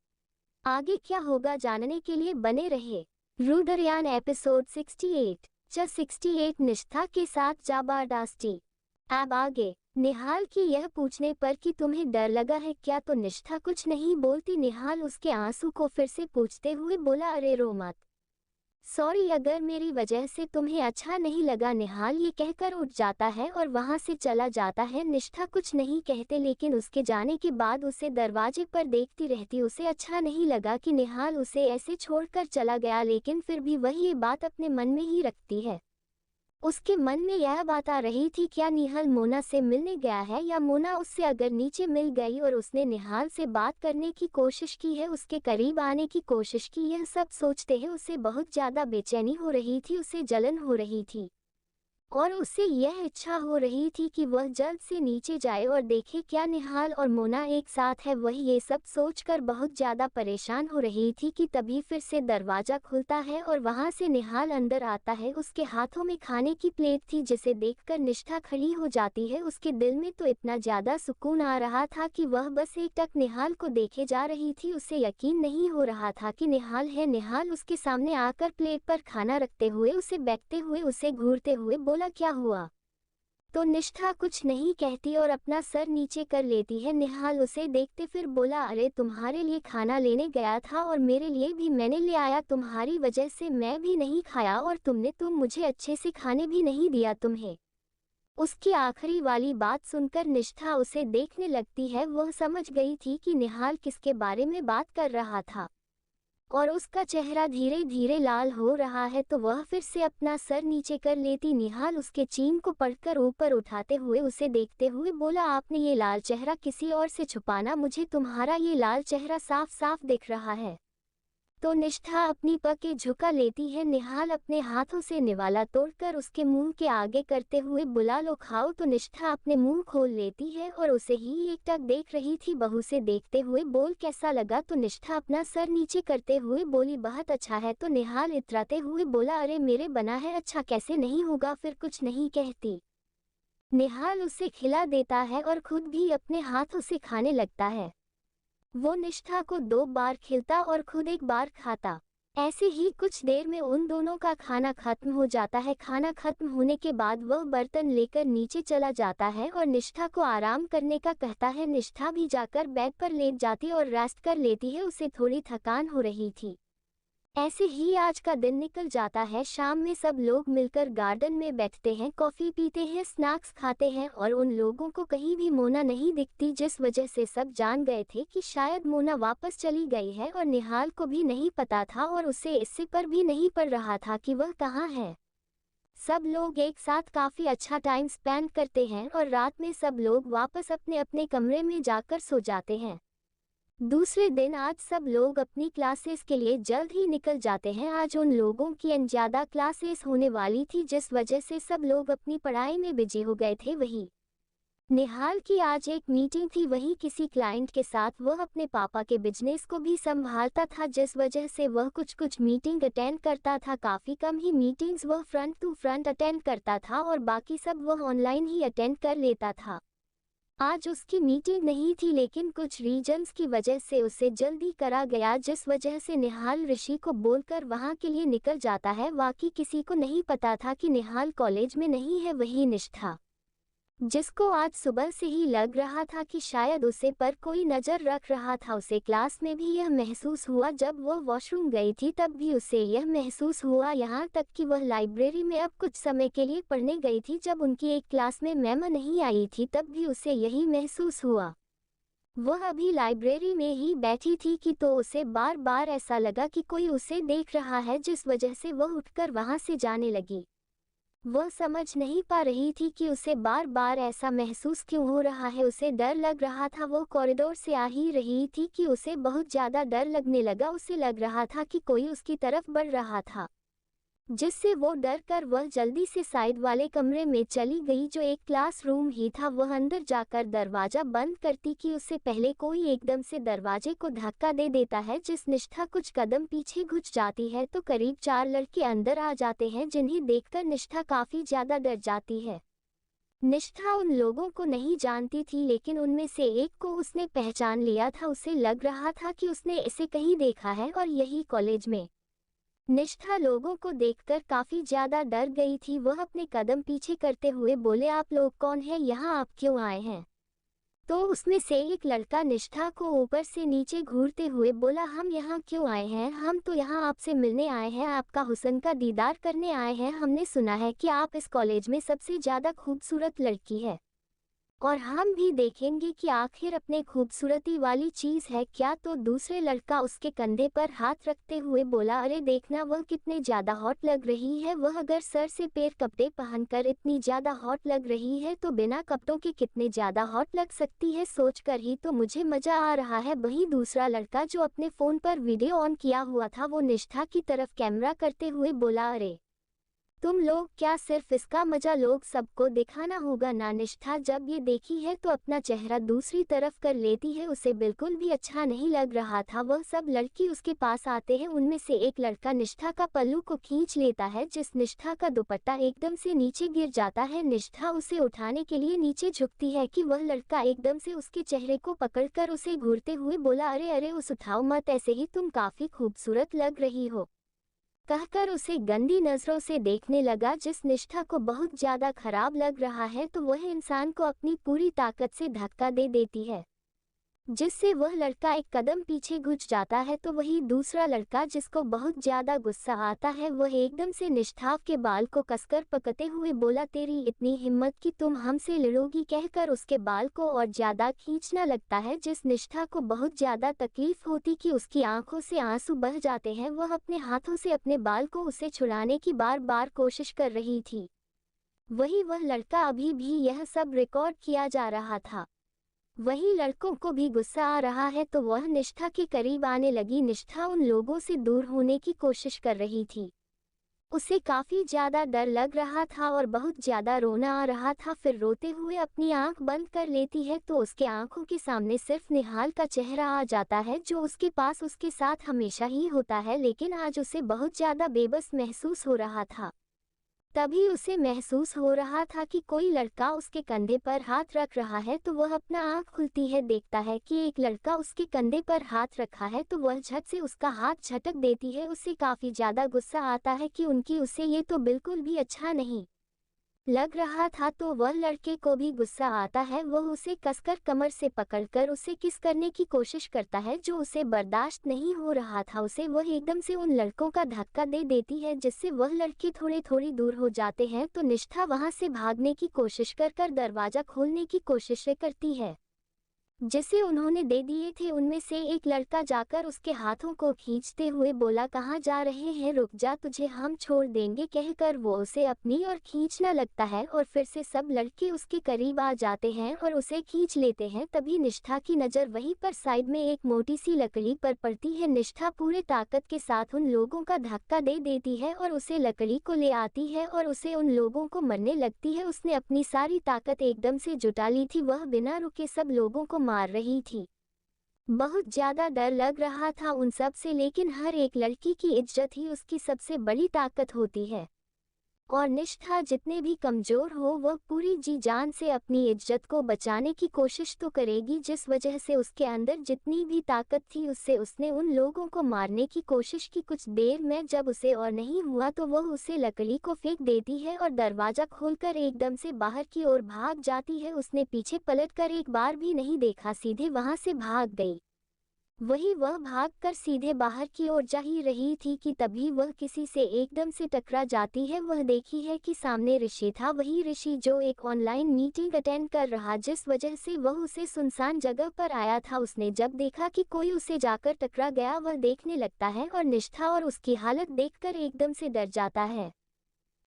आगे क्या होगा जानने के लिए बने रहे रुद्रयान एपिसोड 68 68 निष्ठा के साथ जबरदस्ती। अब आगे निहाल की यह पूछने पर कि तुम्हें डर लगा है क्या, तो निष्ठा कुछ नहीं बोलती। निहाल उसके आंसू को फिर से पोंछते हुए बोला, अरे रो मत, सॉरी, अगर मेरी वजह से तुम्हें अच्छा नहीं लगा। निहाल ये कहकर उठ जाता है और वहां से चला जाता है। निष्ठा कुछ नहीं कहते, लेकिन उसके जाने के बाद उसे दरवाजे पर देखती रहती। उसे अच्छा नहीं लगा कि निहाल उसे ऐसे छोड़कर चला गया, लेकिन फिर भी वह ये बात अपने मन में ही रखती है। उसके मन में यह बात आ रही थी, क्या निहाल मोना से मिलने गया है या मोना उससे अगर नीचे मिल गई और उसने निहाल से बात करने की कोशिश की है, उसके करीब आने की कोशिश की। यह सब सोचते हैं उसे बहुत ज्यादा बेचैनी हो रही थी, उसे जलन हो रही थी और उसे यह इच्छा हो रही थी कि वह जल्द से नीचे जाए और देखे क्या निहाल और मोना एक साथ है। वह ये सब सोचकर बहुत ज़्यादा परेशान हो रही थी कि तभी फिर से दरवाज़ा खुलता है और वहां से निहाल अंदर आता है। उसके हाथों में खाने की प्लेट थी जिसे देखकर निष्ठा खड़ी हो जाती है। उसके दिल में तो इतना ज़्यादा सुकून आ रहा था कि वह बस एकटक निहाल को देखे जा रही थी। उसे यकीन नहीं हो रहा था कि निहाल है। निहाल उसके सामने आकर प्लेट पर खाना रखते हुए उसे बैठते हुए उसे घूरते हुए बोला, क्या हुआ? तो निष्ठा कुछ नहीं कहती और अपना सर नीचे कर लेती है। निहाल उसे देखते फिर बोला, अरे तुम्हारे लिए खाना लेने गया था और मेरे लिए भी मैंने ले आया, तुम्हारी वजह से मैं भी नहीं खाया और तुम मुझे अच्छे से खाने भी नहीं दिया तुम्हें। उसकी आखिरी वाली बात सुनकर निष्ठा उसे देखने लगती है। वह समझ गई थी कि निहाल किसके बारे में बात कर रहा था और उसका चेहरा धीरे धीरे लाल हो रहा है, तो वह फिर से अपना सर नीचे कर लेती। निहाल उसके चीन को पढ़कर ऊपर उठाते हुए उसे देखते हुए बोला, आपने ये लाल चेहरा किसी और से छुपाना, मुझे तुम्हारा ये लाल चेहरा साफ साफ दिख रहा है। तो निष्ठा अपनी पकें झुका लेती है। निहाल अपने हाथों से निवाला तोड़कर उसके मुंह के आगे करते हुए बुला, लो खाओ। तो निष्ठा अपने मुंह खोल लेती है और उसे ही एकटक देख रही थी। बहू से देखते हुए बोल, कैसा लगा? तो निष्ठा अपना सर नीचे करते हुए बोली, बहुत अच्छा है। तो निहाल इतराते हुए बोला, अरे मेरे बना है, अच्छा कैसे नहीं होगा? फिर कुछ नहीं कहती। निहाल उसे खिला देता है और खुद भी अपने हाथों से खाने लगता है। वो निष्ठा को 2 बार खिलता और खुद 1 बार खाता। ऐसे ही कुछ देर में उन दोनों का खाना खत्म हो जाता है। खाना खत्म होने के बाद वह बर्तन लेकर नीचे चला जाता है और निष्ठा को आराम करने का कहता है। निष्ठा भी जाकर बेड पर लेट जाती और रेस्ट कर लेती है, उसे थोड़ी थकान हो रही थी। ऐसे ही आज का दिन निकल जाता है। शाम में सब लोग मिलकर गार्डन में बैठते हैं, कॉफी पीते हैं, स्नैक्स खाते हैं और उन लोगों को कहीं भी मोना नहीं दिखती, जिस वजह से सब जान गए थे कि शायद मोना वापस चली गई है और निहाल को भी नहीं पता था और उसे इससे पर भी नहीं पड़ रहा था कि वह कहाँ है। सब लोग एक साथ काफी अच्छा टाइम स्पेंड करते हैं और रात में सब लोग वापस अपने अपने कमरे में जाकर सो जाते हैं। दूसरे दिन आज सब लोग अपनी क्लासेस के लिए जल्द ही निकल जाते हैं। आज उन लोगों की ज़्यादा क्लासेस होने वाली थी, जिस वजह से सब लोग अपनी पढ़ाई में बिजी हो गए थे। वही निहाल की आज एक मीटिंग थी, वही किसी क्लाइंट के साथ। वह अपने पापा के बिजनेस को भी संभालता था, जिस वजह से वह कुछ मीटिंग अटेंड करता था। काफ़ी कम ही मीटिंग्स वह फ्रंट टू फ्रंट अटेंड करता था और बाकी सब वह ऑनलाइन ही अटेंड कर लेता था। आज उसकी मीटिंग नहीं थी, लेकिन कुछ रीजंस की वजह से उसे जल्दी करा गया, जिस वजह से निहाल ऋषि को बोलकर वहां के लिए निकल जाता है। बाकी किसी को नहीं पता था कि निहाल कॉलेज में नहीं है, वही निष्ठा, जिसको आज सुबह से ही लग रहा था कि शायद उसे पर कोई नजर रख रहा था। उसे क्लास में भी यह महसूस हुआ, जब वह वॉशरूम गई थी तब भी उसे यह महसूस हुआ, यहाँ तक कि वह लाइब्रेरी में अब कुछ समय के लिए पढ़ने गई थी। जब उनकी एक क्लास में मैम नहीं आई थी तब भी उसे यही महसूस हुआ। वह अभी लाइब्रेरी में ही बैठी थी कि तो उसे बार बार ऐसा लगा कि कोई उसे देख रहा है, जिस वजह से वह उठकर वहां से जाने लगी। वह समझ नहीं पा रही थी कि उसे बार बार ऐसा महसूस क्यों हो रहा है। उसे डर लग रहा था। वो कॉरिडोर से आ ही रही थी कि उसे बहुत ज़्यादा डर लगने लगा। उसे लग रहा था कि कोई उसकी तरफ बढ़ रहा था, जिससे वो डर कर वह जल्दी से साइड वाले कमरे में चली गई, जो एक क्लासरूम ही था। वह अंदर जाकर दरवाज़ा बंद करती कि उससे पहले कोई एकदम से दरवाजे को धक्का दे देता है। जिस निष्ठा कुछ कदम पीछे घुस जाती है तो करीब 4 लड़के अंदर आ जाते हैं, जिन्हें देखकर निष्ठा काफ़ी ज़्यादा डर जाती है। निष्ठा उन लोगों को नहीं जानती थी, लेकिन उनमें से एक को उसने पहचान लिया था। उसे लग रहा था कि उसने इसे कहीं देखा है, और यही कॉलेज में। निष्ठा लोगों को देखकर काफी ज्यादा डर गई थी। वह अपने कदम पीछे करते हुए बोले, आप लोग कौन हैं, यहाँ आप क्यों आए हैं? तो उसमें से एक लड़का निष्ठा को ऊपर से नीचे घूरते हुए बोला, हम यहाँ क्यों आए हैं? हम तो यहाँ आपसे मिलने आए हैं, आपका हुस्न का दीदार करने आए हैं। हमने सुना है कि आप इस कॉलेज में सबसे ज्यादा खूबसूरत लड़की है, और हम भी देखेंगे कि आखिर अपने खूबसूरती वाली चीज है क्या। तो दूसरे लड़का उसके कंधे पर हाथ रखते हुए बोला, अरे देखना वह कितने ज्यादा हॉट लग रही है। वह अगर सर से पैर कपड़े पहनकर इतनी ज्यादा हॉट लग रही है तो बिना कपड़ों के कितने ज्यादा हॉट लग सकती है। सोचकर ही तो मुझे मजा आ रहा है। वहीं दूसरा लड़का जो अपने फोन पर वीडियो ऑन किया हुआ था, वो निष्ठा की तरफ कैमरा करते हुए बोला, अरे तुम लोग क्या सिर्फ इसका मजा लोग सबको दिखाना होगा ना? निष्ठा जब ये देखी है तो अपना चेहरा दूसरी तरफ कर लेती है। उसे बिल्कुल भी अच्छा नहीं लग रहा था। वह सब लड़की उसके पास आते हैं। उनमें से एक लड़का निष्ठा का पल्लू को खींच लेता है, जिस निष्ठा का दुपट्टा एकदम से नीचे गिर जाता है। निष्ठा उसे उठाने के लिए नीचे झुकती है कि वह लड़का एकदम से उसके चेहरे को पकड़कर उसे घूरते हुए बोला, अरे अरे उस उठाओ मत, ऐसे ही तुम काफी खूबसूरत लग रही हो, कहकर उसे गंदी नजरों से देखने लगा। जिस निष्ठा को बहुत ज्यादा खराब लग रहा है तो वह इंसान को अपनी पूरी ताकत से धक्का दे देती है, जिससे वह लड़का एक कदम पीछे घुस जाता है। तो वही दूसरा लड़का जिसको बहुत ज्यादा गुस्सा आता है, वह एकदम से निष्ठा के बाल को कसकर पकड़ते हुए बोला, तेरी इतनी हिम्मत कि तुम हमसे लड़ोगी, कहकर उसके बाल को और ज्यादा खींचना लगता है। जिस निष्ठा को बहुत ज्यादा तकलीफ होती कि उसकी आंखों से आंसू बह जाते हैं। वह अपने हाथों से अपने बाल को उसे छुड़ाने की बार बार कोशिश कर रही थी। वही वह लड़का अभी भी यह सब रिकॉर्ड किया जा रहा था। वही लड़कों को भी गुस्सा आ रहा है, तो वह निष्ठा के करीब आने लगी। निष्ठा उन लोगों से दूर होने की कोशिश कर रही थी। उसे काफी ज्यादा डर लग रहा था और बहुत ज्यादा रोना आ रहा था। फिर रोते हुए अपनी आंख बंद कर लेती है तो उसके आंखों के सामने सिर्फ निहाल का चेहरा आ जाता है, जो उसके पास उसके साथ हमेशा ही होता है, लेकिन आज उसे बहुत ज्यादा बेबस महसूस हो रहा था। तभी उसे महसूस हो रहा था कि कोई लड़का उसके कंधे पर हाथ रख रहा है। तो वह अपना आंख खुलती है, देखता है कि एक लड़का उसके कंधे पर हाथ रखा है, तो वह झट से उसका हाथ झटक देती है। उसे काफी ज्यादा गुस्सा आता है कि उनकी उसे ये तो बिल्कुल भी अच्छा नहीं लग रहा था। तो वह लड़के को भी गुस्सा आता है। वह उसे कसकर कमर से पकड़कर उसे किस करने की कोशिश करता है, जो उसे बर्दाश्त नहीं हो रहा था उसे। वह एकदम से उन लड़कों का धक्का दे देती है, जिससे वह लड़के थोड़े थोड़ी दूर हो जाते हैं। तो निष्ठा वहां से भागने की कोशिश कर दरवाजा खोलने की कोशिश करती है, जिसे उन्होंने दे दिए थे। उनमें से एक लड़का जाकर उसके हाथों को खींचते हुए बोला, कहाँ जा रहे हैं, रुक जा, तुझे हम छोड़ देंगे, कहकर वो उसे अपनी ओर खींचना लगता है। और फिर से सब लड़के उसके करीब आ जाते हैं और उसे खींच लेते हैं। तभी निष्ठा की नज़र वहीं पर साइड में एक मोटी सी लकड़ी पर पड़ती है। निष्ठा पूरे ताकत के साथ उन लोगों का धक्का दे देती है और उसे लकड़ी को ले आती है और उसे उन लोगों को मरने लगती है। उसने अपनी सारी ताकत एकदम से जुटा ली थी। वह बिना रुके सब लोगों को मार रही थी। बहुत ज्यादा डर लग रहा था उन सब से, लेकिन हर एक लड़की की इज्जत ही उसकी सबसे बड़ी ताकत होती है। और निष्ठा जितने भी कमजोर हो वह पूरी जी जान से अपनी इज्जत को बचाने की कोशिश तो करेगी, जिस वजह से उसके अंदर जितनी भी ताकत थी उससे उसने उन लोगों को मारने की कोशिश की। कुछ देर में जब उसे और नहीं हुआ तो वह उसे लकड़ी को फेंक देती है और दरवाजा खोलकर एकदम से बाहर की ओर भाग जाती है। उसने पीछे पलटकर एक बार भी नहीं देखा, सीधे वहां से भाग गई। वही वह भागकर सीधे बाहर की ओर जा ही रही थी कि तभी वह किसी से एकदम से टकरा जाती है। वह देखी है कि सामने ऋषि था, वही ऋषि जो एक ऑनलाइन मीटिंग अटेंड कर रहा, जिस वजह से वह उसे सुनसान जगह पर आया था। उसने जब देखा कि कोई उसे जाकर टकरा गया, वह देखने लगता है और निष्ठा और उसकी हालत देखकर एकदम से डर जाता है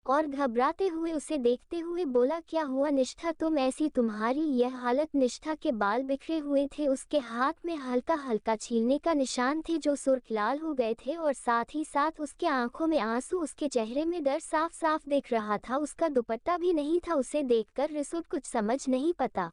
और घबराते हुए उसे देखते हुए बोला, क्या हुआ निष्ठा, तुम ऐसी, तुम्हारी यह हालत। निष्ठा के बाल बिखरे हुए थे, उसके हाथ में हल्का हल्का छीलने का निशान थे जो सुर्ख लाल हो गए थे और साथ ही साथ उसके आंखों में आंसू, उसके चेहरे में डर साफ साफ दिख रहा था। उसका दुपट्टा भी नहीं था। उसे देखकर रिसु कुछ समझ नहीं पता,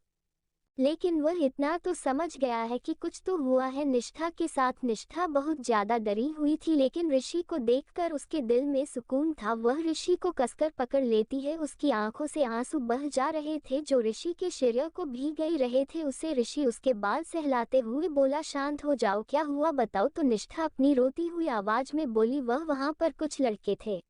लेकिन वह इतना तो समझ गया है कि कुछ तो हुआ है निष्ठा के साथ। निष्ठा बहुत ज्यादा डरी हुई थी, लेकिन ऋषि को देखकर उसके दिल में सुकून था। वह ऋषि को कसकर पकड़ लेती है, उसकी आंखों से आंसू बह जा रहे थे जो ऋषि के शरीर को भीग गई रहे थे। उसे ऋषि उसके बाल सहलाते हुए बोला, शांत हो जाओ, क्या हुआ बताओ। तो निष्ठा अपनी रोती हुई आवाज में बोली, वह वहां पर कुछ लड़के थे।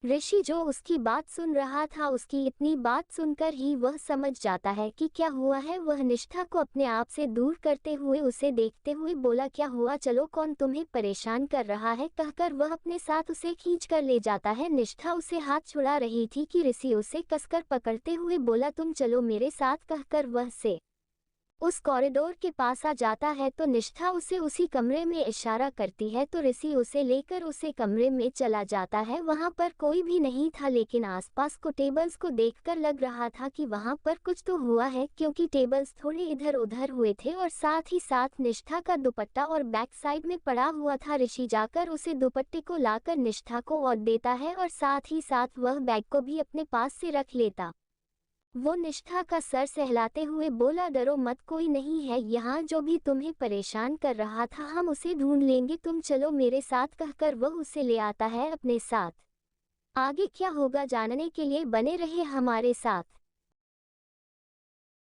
ऋषि जो उसकी बात सुन रहा था, उसकी इतनी बात सुनकर ही वह समझ जाता है कि क्या हुआ है। वह निष्ठा को अपने आप से दूर करते हुए उसे देखते हुए बोला, क्या हुआ, चलो, कौन तुम्हें परेशान कर रहा है, कहकर वह अपने साथ उसे खींच कर ले जाता है। निष्ठा उसे हाथ छुड़ा रही थी कि ऋषि उसे कसकर पकड़ते हुए बोला, तुम चलो मेरे साथ, कहकर वह से उस कॉरिडोर के पास आ जाता है। तो निष्ठा उसे उसी कमरे में इशारा करती है तो ऋषि उसे लेकर उसे कमरे में चला जाता है। वहां पर कोई भी नहीं था, लेकिन आसपास को टेबल्स को देखकर लग रहा था कि वहां पर कुछ तो हुआ है, क्योंकि टेबल्स थोड़े इधर उधर हुए थे और साथ ही साथ निष्ठा का दुपट्टा और बैक साइड में पड़ा हुआ था। ऋषि जाकर उसे दुपट्टे को लाकर निष्ठा को और देता है और साथ ही साथ वह बैग को भी अपने पास से रख लेता। वो निष्ठा का सर सहलाते हुए बोला, डरो मत, कोई नहीं है यहाँ जो भी तुम्हें परेशान कर रहा था, हम उसे ढूंढ लेंगे, तुम चलो मेरे साथ, कहकर वह उसे ले आता है अपने साथ। आगे क्या होगा जानने के लिए बने रहे हमारे साथ।